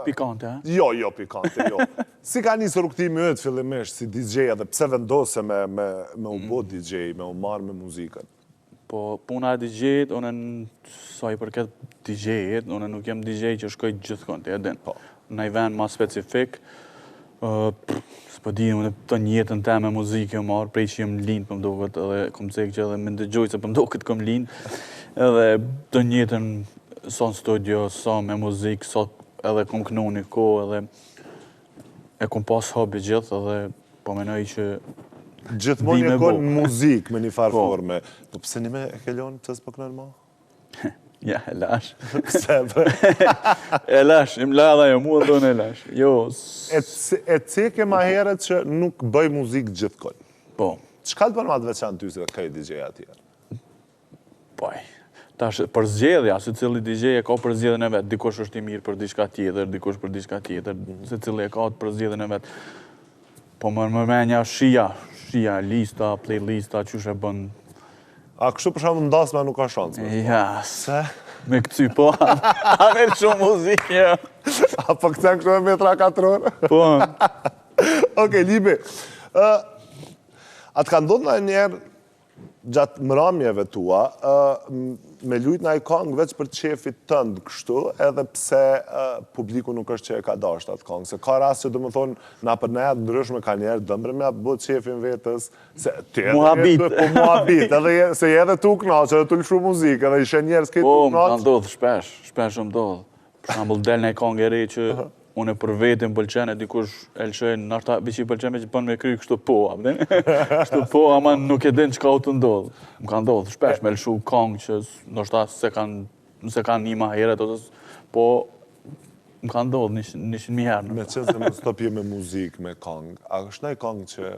Pikante, ha? Jo, pikante, jo. Si ka nis rrugtimi yt fillimisht si DJ edhe pse vendose me u bo DJ, me u marrë me muzikën? Po, puna e DJ-t, unë sa i përket DJ-t, unë nuk jem DJ që shkoj gjithkund, e din. Në i vend ma specifik, s'po di, unë të njëtën te me muzikë e marrë, prej që jem lind për mdoket, edhe kom cekë që edhe me ndëgjoj se për mdoket kom lind, edhe të njëtën sa në studio, sa me muzikë, sa edhe kom kënu një ko, edhe e kom pas hobi gjithë, edhe po menoj që Gjithmonë e konë muzikë me një farë forme. Po pse një me e kelon, pse s'po kënon ma? Ja, e lash. Pse për? E lash, im ladha jo, mua do në e lash. Jo, E ceke ma heret që nuk bëj muzikë gjithkonë. po, Çka të bën ma të veçan ty se këj DJ atje? poj. Tash, për zgjedhja, se cili DJ e ka për zgjedhjen e vetë. Dikush është i mirë për diçka tjetër, dikush për diçka tjetër, se cili e ka për zgjedhjen e vetë. Po më menja shia, lista, playlista, qysh e bën. A kështu për shumë ndasme nuk ka shansë? Ja, Se? me këty po, a merë shumë muzikë, ja. Apo këta kështu e metra 4 orë? Po, Oke, Libi, atë ka ndodhë në njerë gjatë mramjeve tua, me lujt në kongë veç për qefit tëndë kështu, edhe pse publiku nuk është që e ka dasht atë kongë. Se ka rast që do më thonë, na për nejat ndryshme ka njerë, dëmbre me bëtë qefin vetës, se ty edhe Muhabit. Po muhabit, edhe se edhe tu knaqë, edhe tu lëshu muzikë, edhe ishe njerë s'ke tu po, më ka knaqë. ndodhë shpesh më ndodhë. Për shambull, del në kongë e re që unë për vetin pëlqen e dikush elqen, nashta biqi pëlqen me që pën me kry kështu po, apëdin? Kështu po, ama nuk e din që ka u të ndodhë. Më ka ndodhë shpesh me lëshu kongë që nashta se kanë një ma heret, po më ka ndodhë nishin mi herë. Me qënë se më stopje me muzikë, me kongë, a është nëj kongë që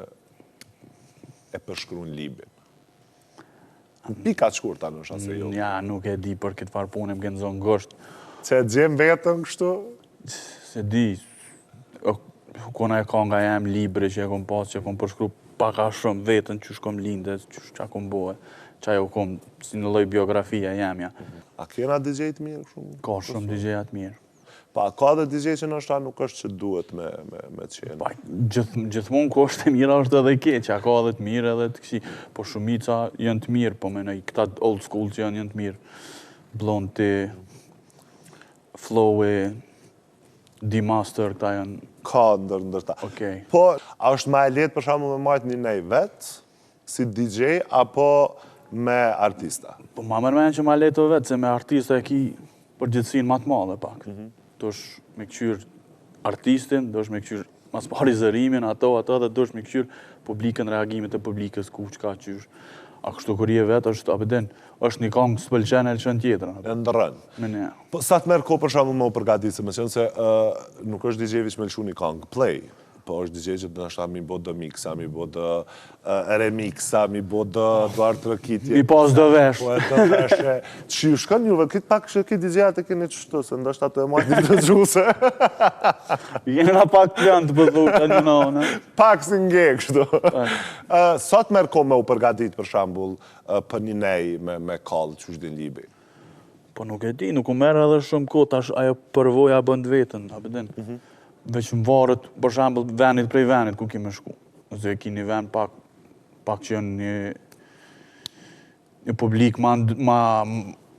e përshkru në Libin? Në pika të shkurta në shase jo. Ja, nuk e di për këtë farë punë, më gëndzon ngosht. Që e gjem vetën kështu? Se di, kona e ka nga jem libre që e kom pas, që e kom përshkru paka shumë vetën që shkom linde, që a kom bohe, që ajo kom si në loj biografia jemja. A kena DJ të mirë shumë? Ka shumë DJ-at mirë. Pa, ka dhe DJ që nështë nuk është që duhet me qenë. Pa, gjithmonë ku është e mira është edhe keqja, ka edhe të mirë edhe të kësi, po shumica janë të mirë, po menoj, këta old school që janë të mirë. Blonti, Flowi, D-Master, këta janë... Ka ndërta. Okej. Po, a është ma e letë për shamu me majtë një nej vetë, si DJ, apo me artista? Po ma mërmen që ma leto vetë, se me artista e ki përgjithsin ma të madhe pak. Do është me këqyr artistin, do është me këqyr mas pari zërimin, ato, dhe do është me këqyr publikën, reagimit e publikës, ku që ka qysh. A kështu kur je vetë, është apëdin, është një kongë së pëlqen e lëshën tjetër. E ndërën. Me një. Po, sa të merë ko për shamu më përgatitë, se më qenë se nuk është DJ-vish me lëshu një kongë, play. Po është DJ që të nështa mi bo dë mixa, mi bo dë remixa, mi bo dë duart rëkitje. Mi pas dë vesh. Po e dë veshe. Që ju shkën juve, këtë pak që këtë DJ-at e keni qështu, se ndështë ato e majtë të gjuse. Jena pak plan të përdhu të një në. Pak si nge, kështu. Sot merë ko me u përgatit, për shambull, për një nej me kallë që është din libi? Po nuk e di, nuk u merë edhe shumë kohë, tash ajo përvoja bënd vetën, a përdin. Veç më varët, për shambull, venit prej venit ku kime shku. Ose e ki një ven pak që janë një publik ma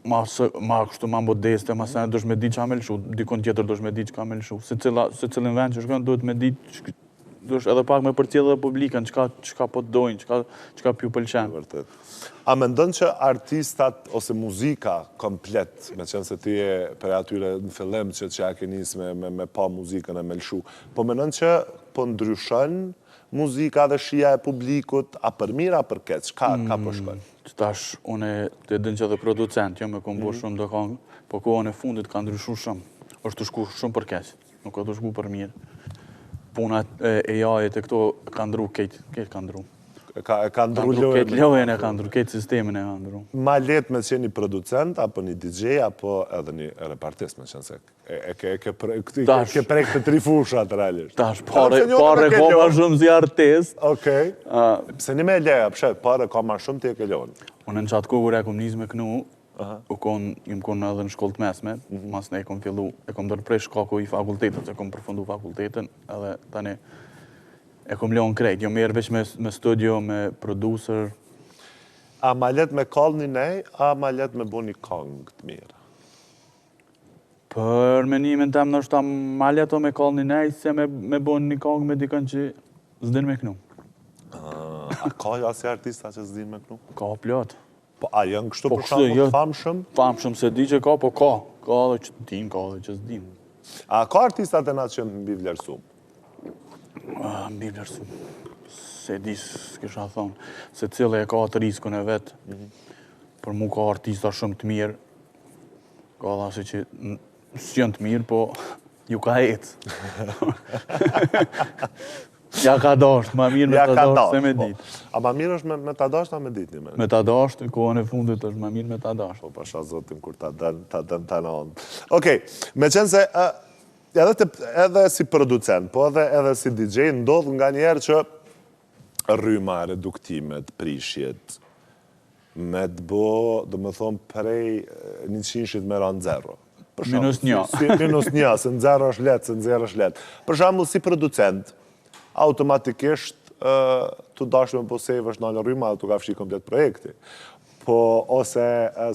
kështu ma modeste, ma se dësh me di që me lëshu, dikon tjetër dësh me di që ka me lëshu. Se cilin vend që shkën, duhet me di, dësh edhe pak me përcjell dhe publikën, qka po të dojnë, qka pju pëlqen. Vërtet. A me ndonë që artistat ose muzika komplet, me qenë se ti e për atyre në fillim që ja ke nisë me pa muzikën e me lëshu, po me ndonë që po ndryshën muzika dhe shia e publikut, a për mirë, a për keq, ka po shkon? Tash, une të din që dhe producent, jo me kom bo shumë dhe kongë, po kohën e fundit ka ndryshu shumë, është të shku shumë për keq, nuk ka të shku për mirë. Puna e jajit e këto ka ndru, ketë ka ndru. Ka ndru lojën e ka ndru, ketë sistemin e ka ndru. Ma let me qenë një producent, apo një DJ, apo edhe një repartist, me qenë se ke prek të tri fushat, realisht. Tash, pare ka ma shumë si artist. Okej. Pse një me leja, pshet, pare ka ma shumë ti e ke lonë. Unë në qatë kohë e kom njës me kënu, jëm konë edhe në shkollë të mesme, mas ne e kom fillu, e kom dërprej shkaku i fakultetet, e kom përfundu fakultetin, edhe tani e kom leon krejt, jo merë veç me studio, me producer. A ma let me kallë një nej, a ma let me bo një kongë të mirë? Për menimin tem nështë ta ma leto me kallë një nej, se me bo një kongë me dikën që zdin me kënu. A ka jo asë artista që zdin me kënu? Ka plot. Po a janë kështu për shumë famshëm? Famshëm se di që ka, po ka. Ka dhe që din, ka dhe që zdin. A ka artistat e na që në mbi vlerësum? Mbi vlerësum. Se di s'kisha thonë. Se cilë e ka të riskun e vetë. Për mu ka artista shumë të mirë. Ka dhe asë që s'jën të mirë, po ju ka jetë. Ja ka dasht, ma mirë me ta dasht se me ditë. A ma mirë është me ta dasht a me ditë një me? Me ta dasht, kohën e fundit është ma mirë me ta dasht. Po pasha zotin kur ta dën të në ondë. Okej, me qenë se edhe si producent, po edhe si DJ, ndodhë nga njerë që rryma, reduktimet, prishjet, me të bo, dhe me thonë, prej 100 me ranë zero. Minus një. Minus një, se në zero është letë, se në zero është letë. Për shambull, si producent, automatikisht të dashme po save është në rryma dhe të ka fshi komplet projekti. Po, ose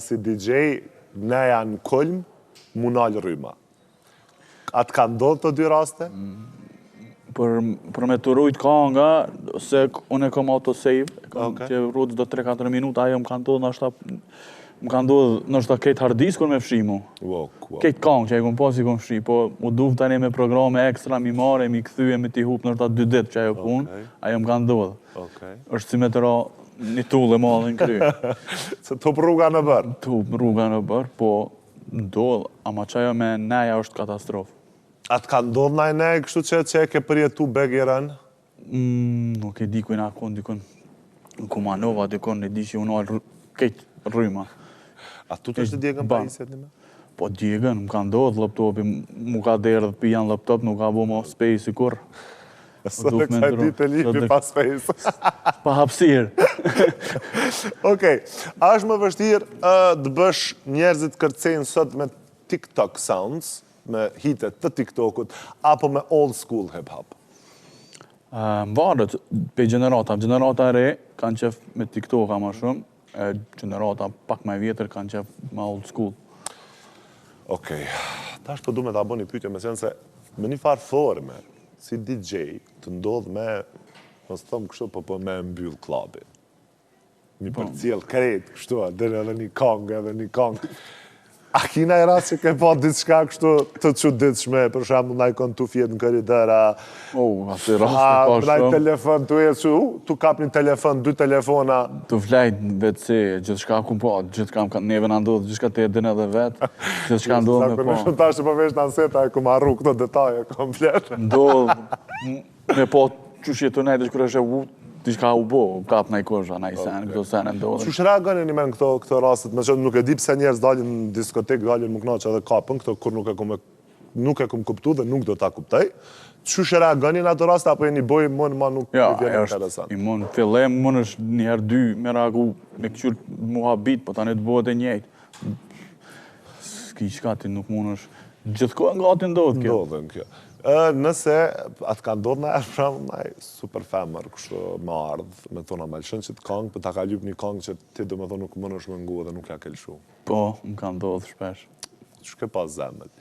si DJ, ne janë kulm, mu nalë rryma. A të ka ndodhë të dy raste? Për me të rujt ka nga, se unë e kom autosave, që rrujt do 3-4 minuta, ajo më ka ndodhë nështë këtë harddiskun me fshimu. Këtë kongë që e kom pas i kom fshi, po u duf tani me programe ekstra, mi mare, mi këthyje, mi ti hup nështë 2 ditë që ajo punë, ajo më ka ndodhë. është si me të ra një tullë e madhe në kry. Se tup rruga në bërë? Tup rruga në bërë, po ndodhë, ama qajo me neja është katastrofë. A të ka ndodhë na i nej, kështu që e ke përjetu begjerën? Nuk e di ku i nakon, dikon në Kumanova, dikon e di që unë alë këtë rryma. A tu të është djegën pa isjet një me? Po djegën, më ka ndodhë laptopi, mu ka derë dhe pijan laptop, nuk ka bo ma space i kur. Së dhe kësa ditë e lipi pa space. Pa hapsirë. Okej, a është më vështirë të bësh njerëzit kërcejnë sot me TikTok sounds, me hitet të TikTokut, apo me old school hip-hop? Më varët, pe generata re kanë qef me TikToka ma shumë, generata pak me vjetër kanë qef me old school. Okej, ta është përdu me ta bo një pyetje, me senë se me një farë forme, si DJ, të ndodhë me, nësë thëmë kështu, po me mbyll klabi. Një përcjel krejt, kështu, edhe një kongë, edhe një kongë. A kina e rast që ke po diçka kështu të çuditshme, për shembull na i kon tu fjet në korridora. Atë rast ka shumë. Na telefon tu ecë, tu kap një telefon, 2 telefona. Tu flajt në WC, gjithçka ku po, gjithçka neve na ndodh, gjithçka te e din edhe vet. Gjithçka ndodh me po. Sa tash po vesh në anseta e ku marru këto detaje komplet. Ndodh. me po qysh jetu nejtë që kërë është u, diçka u bo, kap naj kosha, naj sen, këto sene ndodhen. Çush reagoni një men këto rastet, me që nuk e di pse njerëz dalin në diskotek, dalin më knaqë edhe kapën, këto kur nuk e kom kuptu dhe nuk do ta kuptoj. Çush reagoni në ato raste, apo jeni boj mën ma nuk Ja, vjen interesant? I mën, fillem mën është njerë dy me reagu, me këqyr muhabit, po tani të bëhet e njëjtë. S'ki qka ti nuk mën është, gjithkohë nga ti ndodhë kjo. Ndodhen kjo. Nëse atë ka ndodhë në erë pramë, naj super femër, kështu më ardhë, me thona me lëshën që të kongë, për ta ka lyp një kongë që ti do me thonë nuk mën është më ngu dhe nuk ja kelshu. Po, më ka ndodhë shpesh. Që ke pas zemët?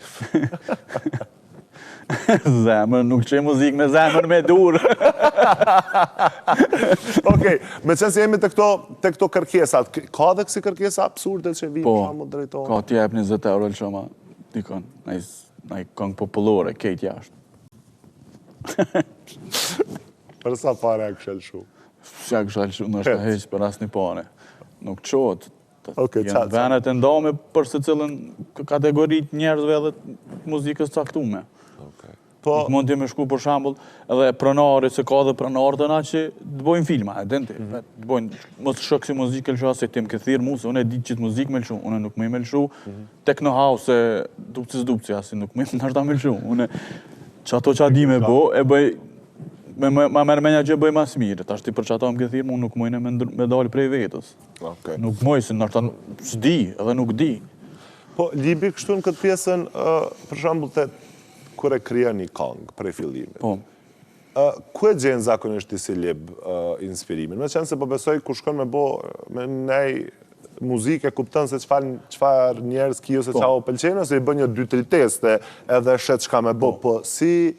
Zemër, nuk që muzikë me zemër me durë. Okej, me qenë se jemi të këto kërkesat, ka dhe kësi kërkesa absurde që vi, Po, shamu drejtojnë? ka t'jep 20 euro lëshoma, dikon, naj kongë popullore, kejt jashtë. Për sa pare e këshel shu? Shja këshal shumë, në është të heqë për asë një pare. Nuk qotë. Okej, Janë venet e ndome për se cilën kategorit njerëzve dhe muzikës caktume. Po, Nuk mund t'je me shku për shambull edhe pronari, se ka dhe pronarë të na që të bojnë filma, e denti. Të bojnë, mos shok si muzikë e lësha, se ti më këthirë mu, se unë e di qitë muzikë me lëshu, unë nuk me me lëshu, techno house, dupcis, asi nuk me nështë me lëshu. Unë që ato që a di me bo, e bëj, ma mërë menja që bëj mas mirë, ta shti për që ato më këthirë mu, nuk mojnë me dalë prej vetës. Nuk mojnë, se nështë s'di, edhe nuk di. po, libi kështu në këtë pjesën, për shambull kur e krija një kongë prej fillimit. Po. Ku e gjenë zakonisht si lib inspirimin? Me qenë se po besoj ku shkon me bo me nej muzikë e kuptën se qfar njerës kjo se qa o pëlqenë, ose i bë një 2-3 teste edhe shet qka me bo. Po, si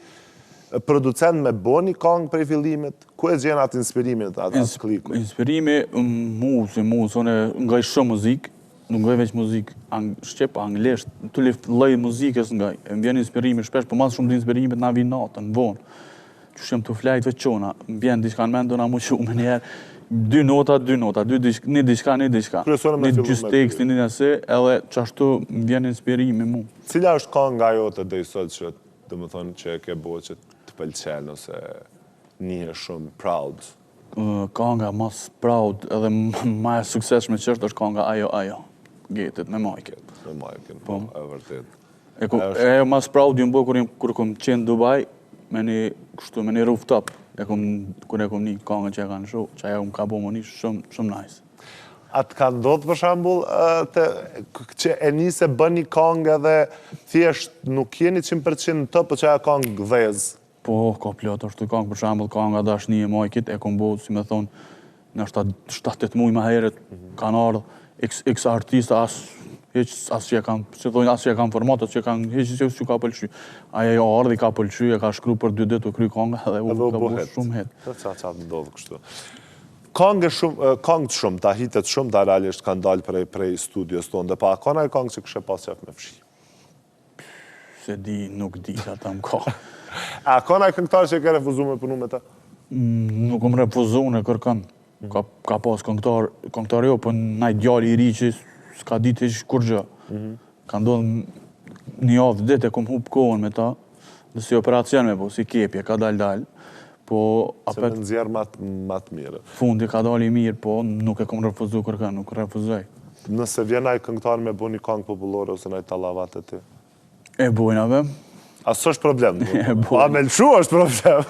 producent me bo një kongë prej fillimit, ku e gjenë atë inspirimin, atë kliku? Inspirimi, mu, unë ngaj shumë muzikë, nuk ngaj veç muzikë shqip, anglisht, të lej muzikës ngaj. E më vjen inspirimi shpesh, po mas shumë të inspirimit na vi natën, vonë. Që shem të flajt veç qona, më vjen diçka në mendo na mu shumë njerë, 2 nota, një diçka. Kryesore me Një fillu gjys me teksti, një nëse, edhe qashtu më vjen inspirimi mu. Cila është kongë ajo të dejsot që, dhe më thonë, që e ke bo që të pëlqen, ose një shumë proud? Kanga mas proud edhe ma e sukseshme qështë është kanga Ajo, Getit me Majke. Me Majken, po, e vërtet. E mas proud ju më bo kur kom qenë Dubai, me një rooftop, kur e kom një kanga që e kanë shu, që ajo më ka bo më një shumë nice. A të ka ndodhë për shambull që e nise bën një kongë edhe thjesht nuk jeni 100% të për që ajo kongë dhezë? Po, ka plot, është të kongë, për shambull, kanga dashni e Majkit, e kom bo, si me thonë, në 7-8 muj ma heret, kanë ardhë, x artista as që e kanë format, as që e kanë heq që ka pëlqy. Aja jo ardhë i ka pëlqy, e ka shkru për 2 ditë u kry konga dhe u ka bu shumë het. Qa ndodhë kështu. Kongë të shumë, ta hitet shumë, ta realisht kanë dalë prej studios tonë, dhe pa kona e kongë që kështë pas qef me fshi? Se di, nuk di, ata më ka. A kona e këngëtarë që e ke refuzu me punu me ta? Nuk më refuzu në kërkën. Ka pas këngëtar jo, për naj djali i ri që s'ka ditë ish kur gjë. Ka ndodhë një avë ditë e kom hup kohën me ta, dhe si operacion me po, si kepje, ka dal. Po, Se me nëzjerë matë mire. Fundi ka dal i mirë, po nuk e kom refuzu kërkën, nuk refuzoj. Nëse vjen naj këngëtarë me bu një kongë popullore ose naj talavat e ti? E bujnave. A së është problem? A me lëshu është problem?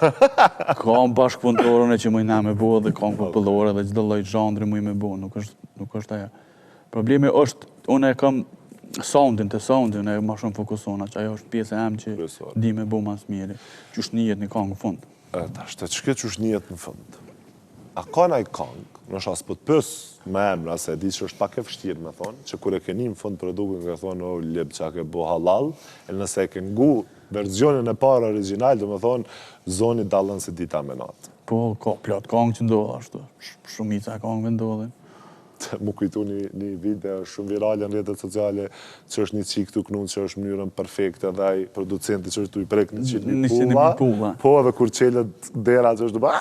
Kam bashkëpunëtorën e që mëjna me bo dhe kam popullore dhe gjithë lloj zhandri mëj me bo, nuk është aja. Problemi është, unë e kam soundin e ma shumë fokusona, që ajo është pjesë e em që di me bo mas miri, që është njët një kongë në fund. Ta shte, që këtë që është njët në fund? A ka naj kongë, nështë asë për të pësë me emra, se di që është pak e fështirë me thonë, që kur e ke një në fund produkën ke thonë, o, lip që a ke bo halal, e nëse e ke ngu verzionin e parë original, dhe me thonë, zoni dalën se dita me natë. Po, ka plot kongë që ndodhë ashtu, shumica kongëve ndodhin. Mu kujtu një video shumë virale në rrjetet sociale, që është një qik të knun, që është mënyrën perfekte dhe ai producenti që është tu i prek 100.000 pulla. Po, edhe kur qelet dera që është duba...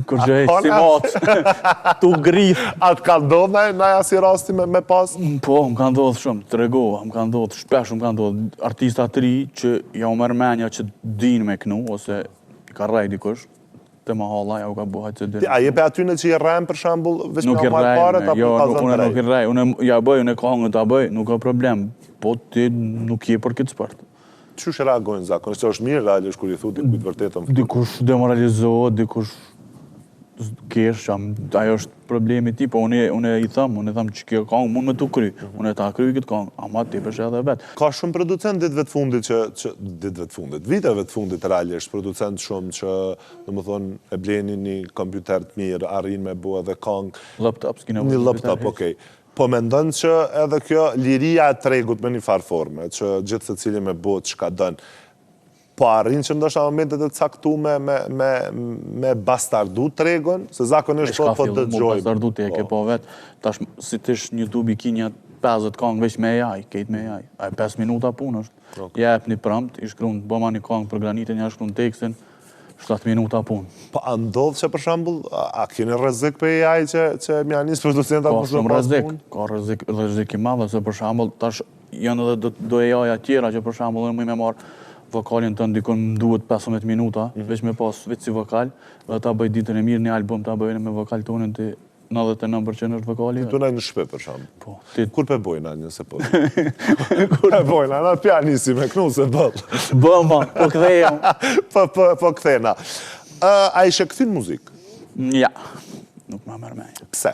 Kur që e si matë, tu grith. A të ka ndodhë naj asi rasti me pas? Po, më ka ndodhë shumë, të regova, më ka ndodhë, shpesh më ka ndodhë artista të ri që ja u mërmenja që din me knu, ose ka rrej dikush, të ma halla, ja u ka buha që A jepe aty në që i rrem për shambull, veç me marrë paret, apo jo, ka unë zënë nuk i rrej, unë ja bëj, unë e kongë ta bëj, nuk ka problem, po ti nuk je për këtë sport. Qysh reagojnë zakonisht? Është mirë realisht kur i thu dikujt vërtetën? Dikush demoralizohet, dikush kesh, ajo është problemi ti, po unë i thëmë që kjo kongë mund me të kry, unë e ta kry këtë kongë, ama ti përsh edhe vetë. Ka shumë producent ditëve të fundit ditëve të fundit, viteve të fundit realisht, producent shumë që, në më thonë, e bleni një kompjuter të mirë, arrin me bua dhe kongë. Laptop, s'kina një laptop, okej. Po mendon që edhe kjo liria e tregut me një farë forme, që gjithë se cili me bua që ka dënë, po arrin që ndoshta momentet e caktume me bastardu tregun, se zakonisht po dëgjoj. Bastardu ti e ke po vetë, tash si tish një YouTube i kinja 50 kongë veç me AI, kejt me AI. A 5 minuta punë është. Jep një prompt, i shkruan bëma një kongë për granitin, ja shkruan tekstin, 7 minuta punë. Po a ndodh që për shembull, a keni rrezik për AI që mja nis producenta ka shumë rrezik, ka rrezik i madh, se për shembull tash janë edhe do AI-a tjera që për shembull unë më me marr vokalin të ndikon më duhet 15 minuta, veç me pas veç si vokal, dhe ta bëj ditën e mirë një album, ta bëjnë me vokal tonin të 99% është vokali. Tu në shpe për shumë. Po. Kur pe bojna një se po? Kur pe bojna, na pianisi me knu se bëll. Bëma, po këtheja. Po këthena. A ishe këthin muzikë? Ja, nuk ma mërmenja. Pse?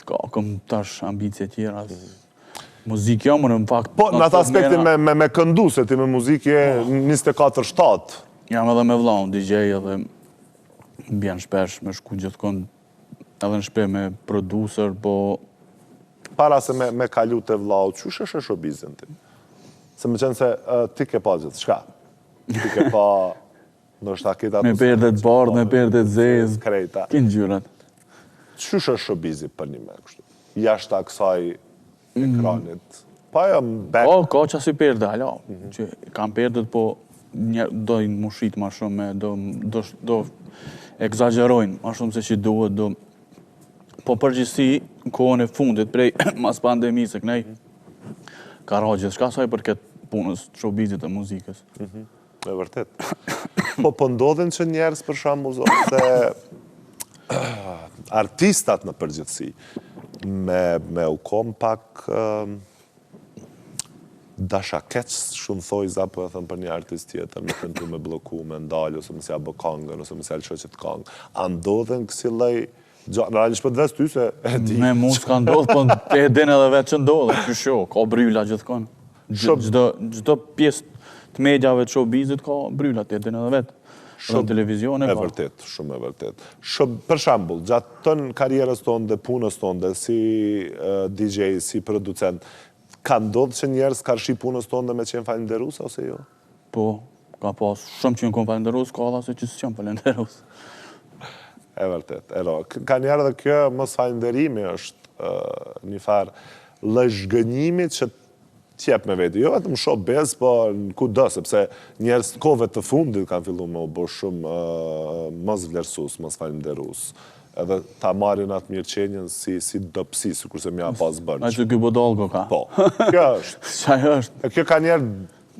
Ka, këm tash ambicje tjera. Muzikë jo, më në fakt... Po, në atë aspektin me këndu, se ti me muzikë je 24/7. Jam edhe me vlau, DJ edhe bjen shpesh me shku gjithkon edhe në shpe me producer, po... Para se me kalu të vlau, që është showbizin ti? Se më qenë se ti ke pa gjithë, shka? Ti ke pa... Me perdet bardh, me perdet zez, krejta. Kinë gjyrat. Që është showbizi për një me kështu? Jashtë aksaj ekranit. Pa jo më back... O, ka që asë i perde, alo. Që kam perdet, po do i mushit ma shumë, do egzagerojnë ma shumë se që duhet, do... Po përgjithsi, në kohën e fundit, prej mas pandemisë, kënej, ka ra gjithë shka saj për këtë punës showbizit e muzikës. Me vërtet. Po ndodhen që njerës për shambull, se artistat në përgjithsi, me u kom pak dasha keq shumë thojza, po e thëmë për një artist tjetër, me këntu me bloku, me ndalë, ose mësja bë kongën, ose mësja lë shoqet kongë. A ndodhen kësi lej, në realisht për të vesë ty se e di. Me mund s'ka ndodhë, po e din edhe vetë që ndodhë, që sho, ka bryla gjithkon. Gjdo pjesë të medjave të showbizit ka bryla, të e din edhe vetë. Në televizion e ka. E vërtet, shumë e vërtet. Për shambull, gjatë tënë karierës tonë dhe punës tonë dhe si DJ, si producent, ka ndodhë që njerës ka rëshi punës tonë dhe me qenë falenderus, ose jo? Po, ka pas shumë që në kom falenderus, ka edhe se që së qenë falenderus. E vërtet, ka njerë dhe kjo mos falenderimi është një farë lëzhgënjimi që tjep me vetë. Jo vetëm shumë bez, po në ku dë, sepse njerës kove të fundit kanë fillu me u bo shumë mos vlerësus, mos falenderus. Edhe ta marrin atë mirëqenjen si dopsi, si kurse mja pas bërnë. A që kjo bodolgo ka. Po, kjo është. Qaj është. E kjo ka njerë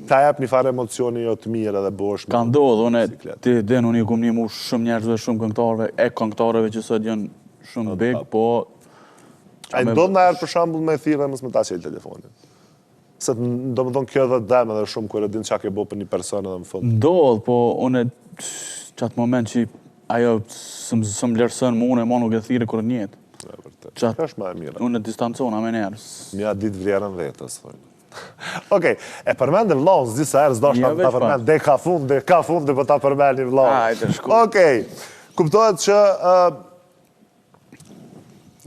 ta jep një farë emocioni jo të mirë edhe bosh. Ka ndodhë, ti den, unë i kum një mu shumë njerëzve, shumë këngëtarve, këngëtareve që sot janë shumë big, po... A i ndodhë në erë për shambull me thirë dhe mësë me ta qelë telefonin? Se do më thonë kjo dhe dhemë edhe shumë kërë din qa ke bo për një person edhe më fund. Ndodhë, po unë qatë moment që ajo së më lërësën më unë e ma nuk e thire kërë njetë. Kjo është ma e mire. Unë e distancona me njerës. Mja ditë vlerën vetës. Okej, e përmendim vlonë, s'disa erës do shta ta përmend, dhe ka fund, dhe po ta përmendim vlonë. Ajde, shku. Okej, kuptohet që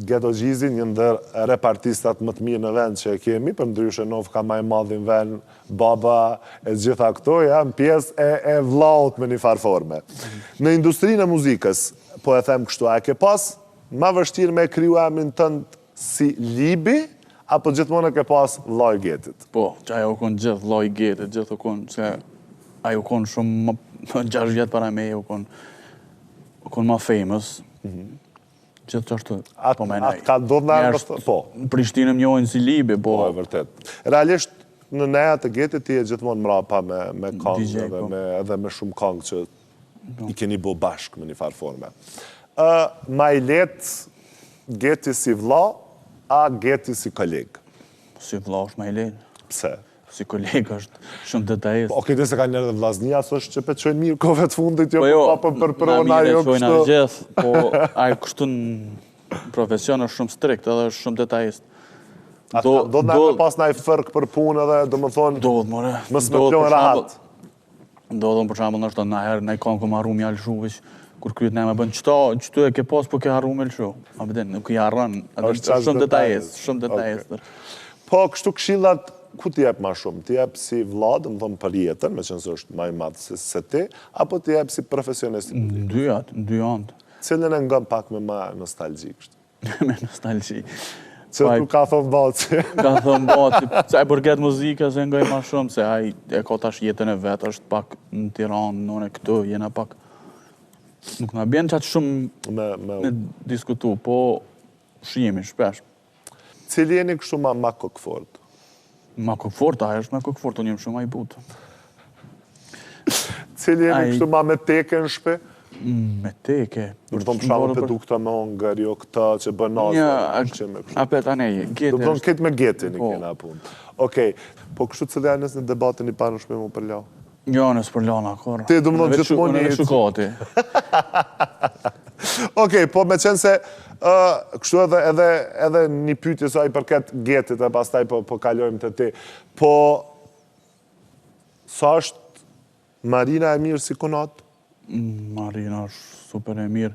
Ghetto Gjizi, një ndër repartistat më të mirë në vend që e kemi, për ndryshe Nov ka maj madhin vend, baba e gjitha këto, janë pjesë e vlaut me një farforme. Në industrinë e muzikës, po e them kështu, a ke pas ma vështirë me kryu emrin tënd si libi, apo gjithmonë e ke pas vllai Getit? Po, që ajo konë gjithë vllai Getit, gjithë konë, se ajo konë shumë, 6 vjetë para me, ajo konë ma famous. Gjithë që është po menaj. Atë ka ndodhë në arë, po. Në Prishtinë më njojnë si libi, po. Po, e vërtet. Realisht, në neja të Getit ti e gjithmonë mrapa me kongë edhe me shumë kongë që i keni bo bashkë me një farë forme. Ma i letë geti si vlla, a geti si kolegë? Si vlla është ma i letë. Pse? Si kolegë është shumë detajist. Okej, dhe se ka njerë dhe vllaznia, së është që pe qojnë mirë kove të fundit, jo pa për ona na jo mire qojnë kështu. gjithë, po ai kështu në profesion është shumë strikt edhe është shumë detajist. Do të me pas na i fërk për punë edhe do më thonë, Do të more. mësë me plonë rahat. Do të për shembull nështë na herë na i kanë ku marru mi alshu veç kur kryet na më bën çto e ke pas po ke harru me lshu. A vjen nuk i harron, atë është shumë detajist, shumë detajist. Po, kështu këshillat, ku t'i jep ma shumë? T'i jep si vlla, do më thonë për jetën, me qënë se është ma i madhë se ti, apo t'i jep si profesionist? Dy janë. Cilën e ngën pak me ma nostalgjik? Me nostalgji. Që ku ka thonë baci? Ka thënë baci, se ai përket muzikës e ngoj ma shumë, se ai e ka tash jetën e vetë, është pak në Tiranë, nëne këtu, jena pak... Nuk na bjen qatë shumë me diskutu, po shihemi shpesh. Cili jeni kështu ma kokfort? Ma kokfort, aja është ma kokfort, unë jem shumë a i butë. Cili jeni kështu ma me teke në shpe? Me teke. Në thonë përshamë produkta me hongër, jo këta që bën nazë. Apet, anej, gete. Do thonë këtë me gete një kena punë. Okej, po kështu cili janës në debatin i panë në shpe mu për lau? Janës për lana, korë. Ti du më thonë gjithmonë një... Unë e shukati. Okej, po me qenë se kështu edhe një pyetje sa i përket getit e pastaj po kalojmë të ti. Po, sa është Marina e mirë si kunat? Marina është super e mirë.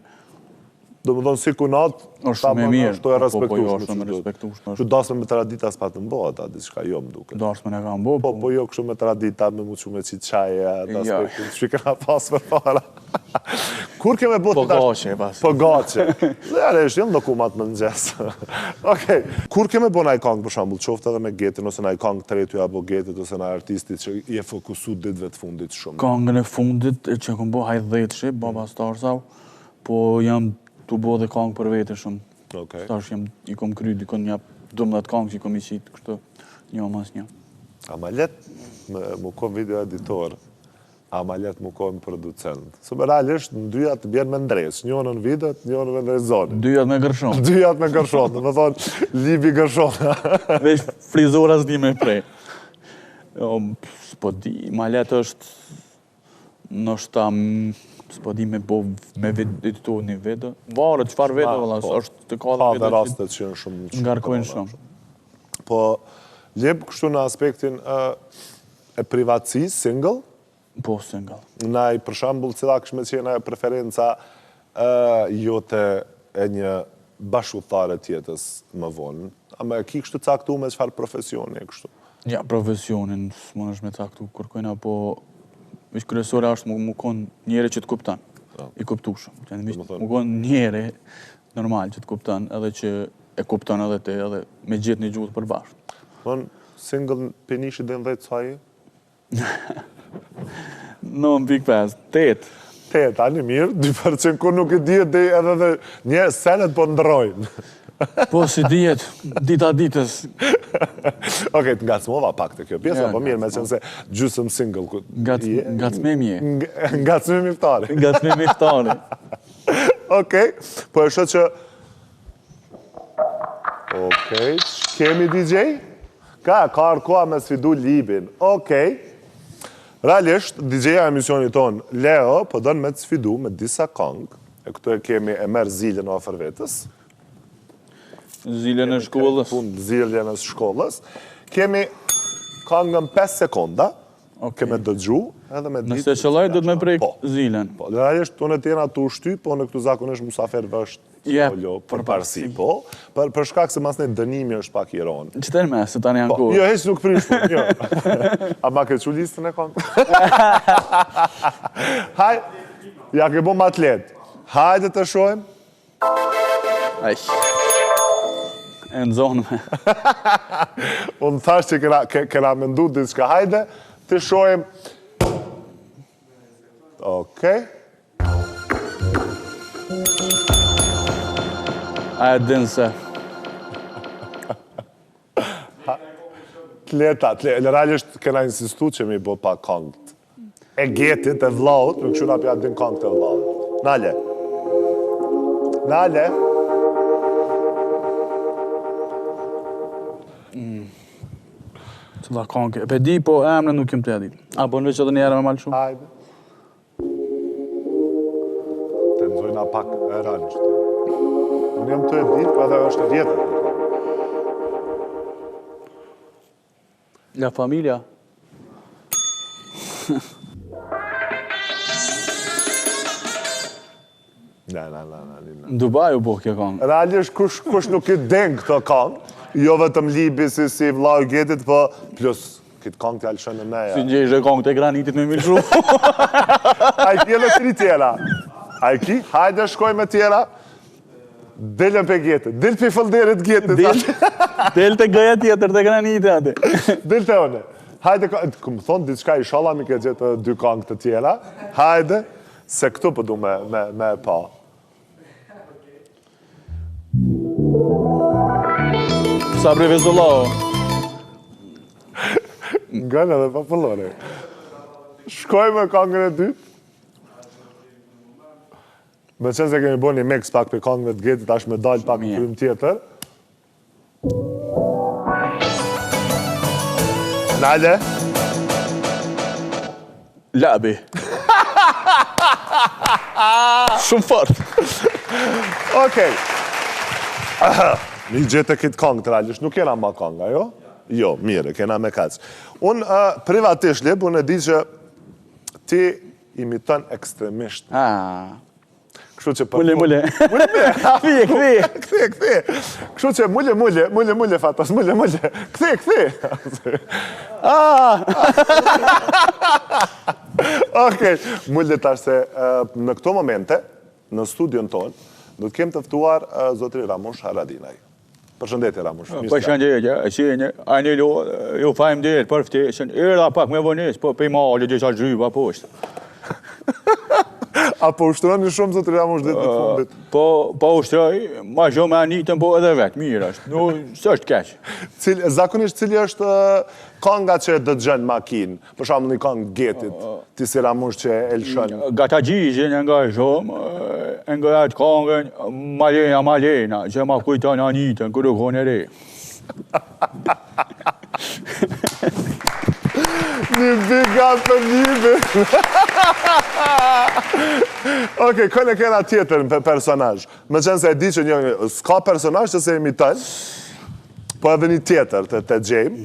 Do më thonë si kunat, është shumë e mirë. është e respektushme. Po, është shumë e respektushme. Që dasme me tradita s'pa të mbo ata, diçka jo më duke. Dasme në kam bo. Po jo kështu me tradita, me muqu me qitë qaje, atë aspektin, që kena pas për para. Kur keme botë Po gache, pas. Po gache. Dhe jare është jëmë dokumat më në gjesë. Okej. Kur keme bo na i kangë, për shambull, qoftë edhe me getin, ose na i kangë tretu apo getit, ose na artistit që i e fokusu ditëve të fundit shumë? Kangën e fundit, që kom bo Hajdhetshi, Baba Starsav, po jam të bo dhe kangë për vete shumë. Stash i kom kry, dikon një 12 kangë që i kom i qitë, kështë një mas një. A ma letë mu kom video editor, a ma letë mu kom producent. Së më realisht, në dyja të bjenë me ndres, njënë në videot, njënë me ndrezoni. Dyjat me gërshon. Dyjat me gërshon, dhe me thonë, libi gërshon. Vesh frizura s'di me prej. S'po di, ma letë është, nështë s'po di me editu një video. Varët, qëfar video, është të ka Pa dhe dhe rastet që janë shumë ngarkojnë shumë. Po, ljep kështu në aspektin e privatësis, single? Po, single. Na i për shambull, cila këshme qena e preferenca jote e një bashkëtare tjetës më vonë. A me ki kështu caktu me qëfar profesioni e kështu? Ja, profesionin, s'mon është me caktu kërkojna, po vish kryesore është mu konë njeri që të kuptan, i kuptushëm. Mu konë njeri normal që të kuptan, edhe që e kuptan edhe te, edhe me gjithë një gjuhë për bashkë. Mon, single penishi dhe në 10 saji? 9.5, 8. 8, ani mirë, 2% kur nuk e djetë dhe edhe një senet po ndrojnë. Po si djetë, dita ditës. Okej, të ngacmova pak të kjo pjesë, po mirë me qenë se gjusëm single. Ngacmemi e. Ngacmemi iftari. Ngacmemi iftari. Okej, po e shë që... Okej, kemi DJ? Ka arkoa me sfidu Libin. Okej. Realisht, DJ-a emisionit ton, Leo, po dënë me të sfidu me disa kongë. E këtu e kemi e merë zilën o afer vetës. Zilën e shkollës. Zilën e shkollës. Kemi kongën 5 sekonda. Keme dëgju edhe me ditë. Nëse qëllaj, do të me prejkë zilën. Po, realisht, unë e tjena të ushty, po në këtu zakonisht musafer vështë për parësi, po. Për shkak se mas ne dënimi është pak i ronë. Qëtër me, se tani janë kohë. Jo, heq nuk prishtu, jo. A ma ke që listën e kongë? Haj, ja ke bo m'atlet. Hajde të shojmë. Aj, e në zonë me. Unë thash që kena mendu diçka. Hajde, të shojmë. Okej. A e dinë se. Tleta, realisht kena insistu që mi bo pa kongët. e Getit, e vllaut, në kështu na pja din këngë të vllaut. Nale. Nale. Cëlla këngë. E pe di, po emre nuk jem të ja ditë. A, po në veç edhe një herë me malë shumë? Hajde. Të nëzojna pak e rënisht. Unë jam të e ditë, po edhe është e vjetër. La Familia. Në Dubai u bo kjo këngë. Realisht kush nuk i den këto këngë, jo vetëm Libi si vllau i Getit, po plus këtë këngë t'jallë shënë në meja. Si njëjsh e këngë të granitit me milë shumë. A i kje dhe 3 tjera. A i ki, hajde shkoj me tjera, delën për Getit, del për fëlderit Getit. Del të gëja tjetër të granitit atë. Del të one. Hajde, këmë thonë, diçka i shala mi ke gjithë 2 këngë të tjera. Hajde, se këtu për du me pa. Sabri Vezullahu. Nga në dhe pa pëllore. Shkoj me këngën e dytë. Me qenë se kemi bo një mix pak për këngëve të Getit, ashtë me dalë pak në krym tjetër. Nale? Labi. Shumë fort. Okej. Mi gjete këtë këngë të realisht, nuk kena ma kënga, jo? Jo, mire, kena me kacë. Unë privatisht, Lip, unë e di që ti imiton ekstremisht. Kështu që për... Mule. Këthije. Kështu që mule, fatas, mule. Këthije. Okej, mule tash se në këto momente, në studion tonë, do të kem të ftuar zotri Ramush Haradinaj. Përshëndetje, Ramush. Përshëndetje, Anilo, ju fajmë dhe për ftesën, era pak me vënes, po pe malë disa zhyba poshtë. A po ushtroni shumë, zotri Ramush, ditë të fundit? Po ushtroj, ma shumë e anitën, po edhe vetë, mirë është, nuk së është keqë. Zakonisht cili është kënga që dëgjën makinë, për shumë një këngë Getit, ti si Ramush që e lëshën? Gata gjizhin nga shumë, nga atë këngën Malena, që ma kujton anitën, kërë kone re. Një bigat për Libi. Okej, kënë e kena tjetër në personazh. Me qenë se e di që një s'ka personazh që se imiton, po edhe një tjetër të gjejmë.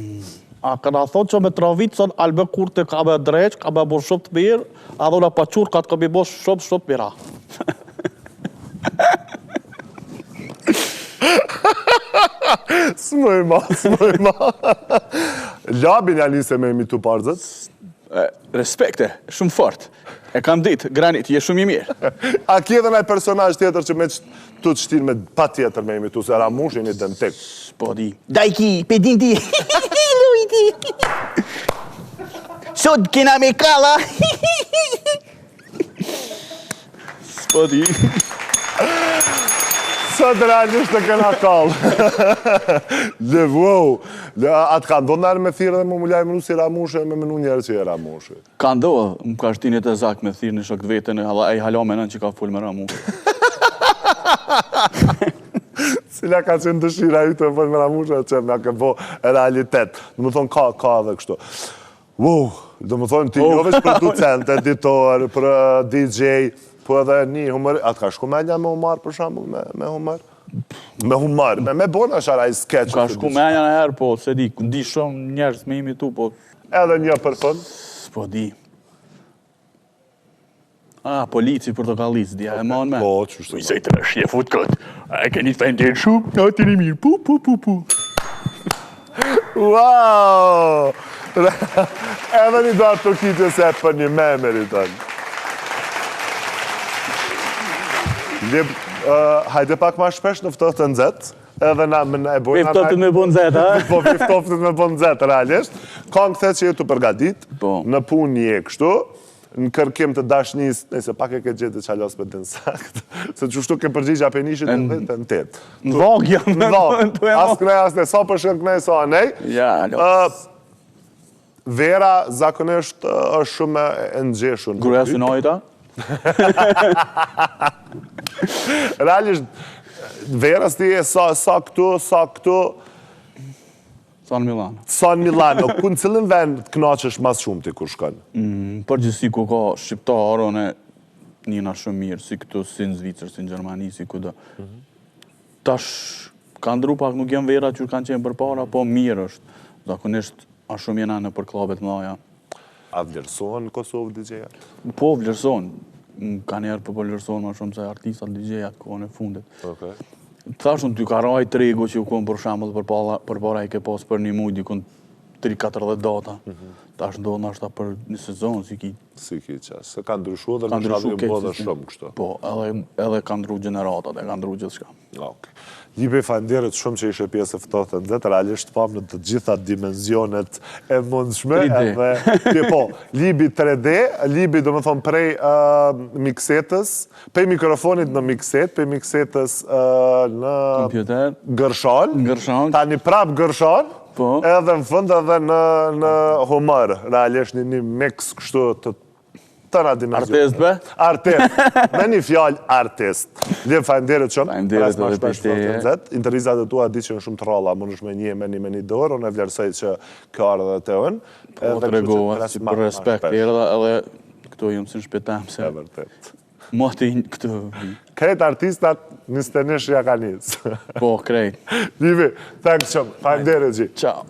A këna thotë që me Travicën, albe kur të ka me dreq, ka me bo shumë të mirë, a dhona pa qurë ka të ka me bo shumë mira. S'moj ma. Labin ja nise me imitu parzët? Respekte, shumë fort. E kam ditë, granit, je shumë i mirë. A ki edhe naj personazh tjetër që me të të shtin me pa tjetër me imitu, se Ramush e një dëntek. Po di. Dajki, pedin ti. Luiti. Sot kena me kalla. Po di. Sot realisht të kena kallë. Dhe wow. Atë ka ndonë nërë me thirë dhe më mullaj mënu si Ramushe, me mënu njerë që e Ramushe. Ka ndohë, më ka shtinit e zak me thirë në shok vetën, e halo me nën që ka full me Ramushe. Cila ka qenë dëshira ju të full me Ramushe, që me ka po realitet. Dhe më thonë ka dhe kështu. Wow, dhe më thonë ti jo veç producent, editor, për DJ, po edhe një humor, atë ka shku me një me humor për shambull, me humor? Me humor, me bona shara i sketch. Ka shku me një në herë, po, se di shumë njerës me imitu, po... Edhe një për fund? Po di. Polici portokallis, dija e manë me. Po, qështë. Se të rëshje fut këtë, a e keni të fejnë shumë, në të një mirë, pu. Wow! Edhe një do atë të kitje se për një memeri tënë. Hajde pak ma shpesh në ftohtë të nxehtë, edhe na e bojna... Ftohtë me bon nxehtë, ha? Po, ftohtë me bon nxehtë, realisht. Këngë the që jetu përgatit, në punë një kështu, në kërkim të dashnis, nëse pak e ke gjithë qalos për të nësakt, se që shtu ke përgjigja për nishit në të në tëtë. Në vogja, në vogja. Asë kënej, asë ne, sa për shkën kënej, sa anej. Vera zakonisht është shumë e nxjeshur. Gruaja synojta? Realisht, Vera s'ti e sa këtu, San Milano. San Milano. Ku në cilin vend të knaqesh mas shumë ti kur shkon? Përgjithësi ku ka shqiptar, one njëna shumë mirë, si këtu, si në Zvicër, si në Gjermani, si kudo. Tash, ka ndru pak nuk jem Vera që kanë qenë përpara, po mirë është. Zakonisht, a shumë jena në për klubet mëdha. A vlerësohen në Kosovë DJ-at? Po, vlerësohen. Ka njerë po vlerësohen ma shumë se artistat DJ-at kohën e fundit. Thashun ty ka raj tregu që u konë për shambull përpara i ke pas për një muj dikun 3-40 data. Tash ndodhë nashta për një sezon, si ki. Si ki qas, se ka ndryshu dhe në shabim po dhe shumë kështu. Po, edhe ka ndru generatat, ka ndru gjithë shka. Libi, falenderit shumë që ishe pjesë e ftohtë në zetë, realisht pam në të gjitha dimenzionet e mundshme. 3D. Po, Libi 3D, Libi do më thonë prej miksetës, prej mikrofonit në mikset, prej miksetës në Kompjuter. Gërshon, tani prap Gërshon, edhe në fund edhe në humor, realisht një mix kështu të tëra dimenzion. Artist, be? Artist. Me një fjallë artist. Lirë falenderit shumë. Falenderit edhe për teje. Intervjizat e tua di që në shumë të rolla, më nësh me një dorë, unë e vlerësoj që kjo arë dhe të unë. Po të regova, si për respekt edhe këto jëmë si në shpetam se... E vërtet. Moti këtu... Krejt artistat një stenish ja ka njësë. Po, krejt. Livi, thanks shumë. Falenderit gjithë. Ciao.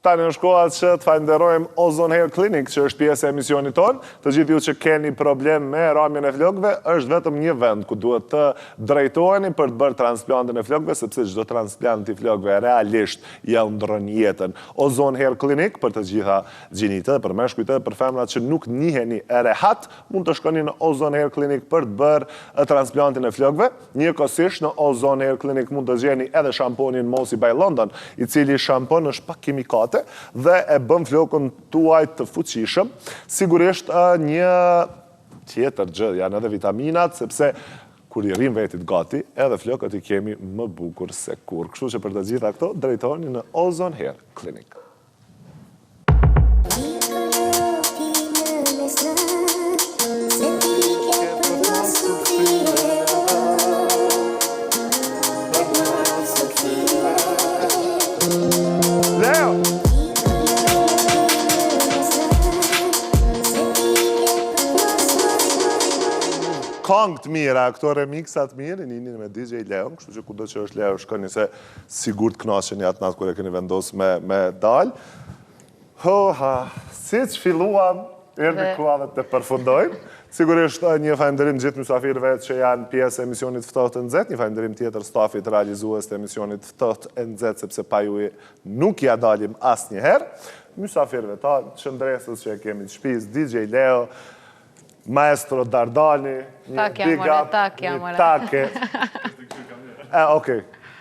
Tani në shkohat që të falenderojmë Ozone Hair Clinic, që është pjesë e emisionit tonë. Të gjithë ju që keni problem me ramjen e flokëve, është vetëm një vend ku duhet të drejtoheni për të bërë transplantën e flokëve, sepse çdo transplant i flokëve realisht ja ndron jetën. Ozone Hair Clinic për të gjitha gjinitë, për meshkujt edhe për femrat që nuk njiheni e rehat, mund të shkoni në Ozone Hair Clinic për të bërë transplantin e flokëve. Njëkohësisht në Ozone Hair Clinic mund të gjeni edhe shamponin Mossy by London, i cili shampon është pak kimikate dhe e bën flokën tuaj të fuqishëm. Sigurisht një tjetër gjë janë edhe vitaminat, sepse kur i rrim vetit gati, edhe flokët i kemi më bukur se kur. Kështu që për të gjitha këto, drejtoni në Ozone Hair Clinic. Këngë të mira, këto remixat mirë, njënin me DJ Leon, kështu që kudo që është Leo shkoni se sigur të knaqeni atë natë kër e keni vendos me dalë. Si që filluam, erdi kua dhe të përfundojmë. Sigurisht një falenderim gjithë mysafirëve që janë pjesë e emisionit Ftohtë e Nxehtë, një falenderim tjetër stafit realizues të emisionit Ftohtë e Nxehtë, sepse pa ju nuk ja dalim asnjëherë. Mysafirëve ta, qëndresës që e kemi të shtëpisë, DJ Leo, Maestro Dardani, një big up, një take. Okej,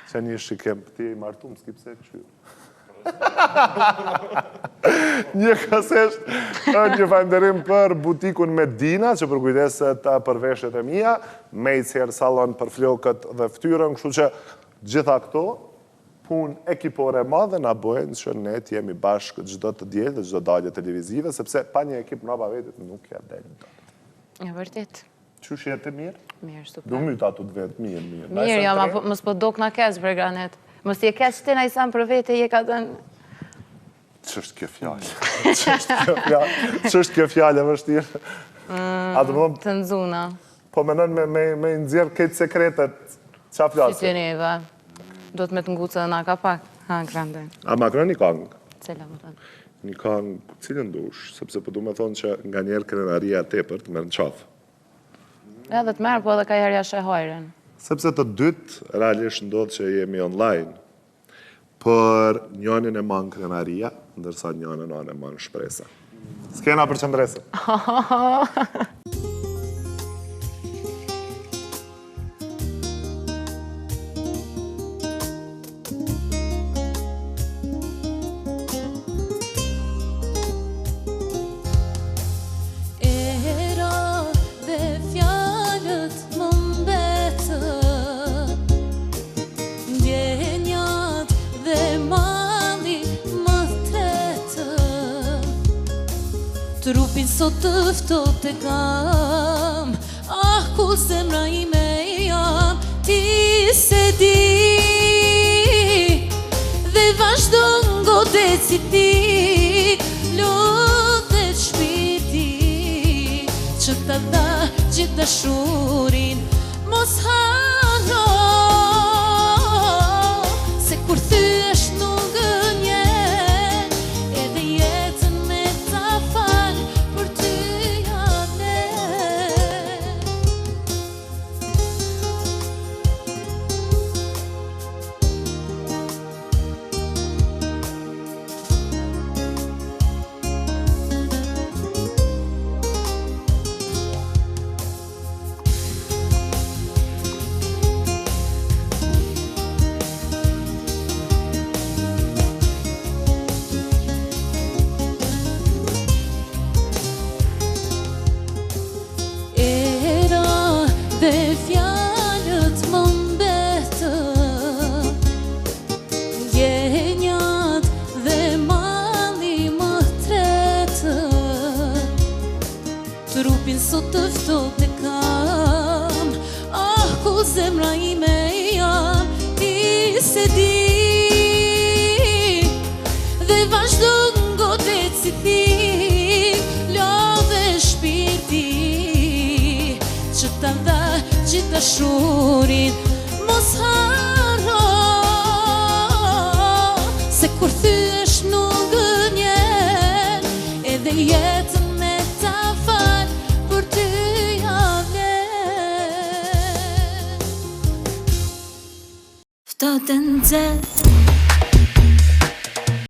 që një shikem, ti e martum, s'ki pse këshu. Një kësesht, një falenderim për butikun Medina, që përkujdeset për veshjet e mija, Maid's Hair Salon për flokët dhe ftyrën, kështu që gjitha këto, pun ekipore madhe na bojnë që ne t'jemi bashkë gjdo të djelë dhe gjdo dalje televizive, sepse pa një ekip mrapa vetit nuk ja delë. E vërtet. Qysh jetë mirë? Mirë, super. Du myta të vetë, mirë. Mirë, ja, ma s'po dok na kesë për granet. Mos t'je kesë që ti na i samë për vete, je ka dënë... Qështë kjo fjallë? Qështë kjo fjallë e vështirë? Të nëzuna. Po menon me nëzirë këtë sekretet, qa flasë? Si të neve. Do të me të ngucë dhe na ka pak. Ha, grande. A makro një kongë? Cela më thënë. Një kongë, cilën dush? Sepse po du me thonë që nga njerë krenaria tepër të merë në qafë. Edhe të merë, po edhe ka herë jashtë e hajren. Sepse të dytë, realisht ndodhë që jemi online, për njënin e manë krenaria, ndërsa njënin e manë shpresa. S'kena për qëndresë. Ndjenjat dhe Trupin sot të ftohtë e kam, ah, ku zemra ime jam, ti se di. Dhe vazhdo ngodet si ti, lodhet shpirti, që ta dha gjithë dashurin, mos haro, se kur thyesh nuk gënjen, edhe jetën me ta fal, për ty jam ne. Dhe fjallët më mbetën, gjenjat dhe mali më tretën. Trupin sot të ftohtë e kam, ah, ku zemra ime jam, ti se di. Dhe vazhdo ngodet si ti, lodhe shpirti, që ta dha gjithë dashurin, mos haro, se kur thyesh nuk gënjen, edhe jetën me ta fal, për ty jam ne. Ftohtë nxehtë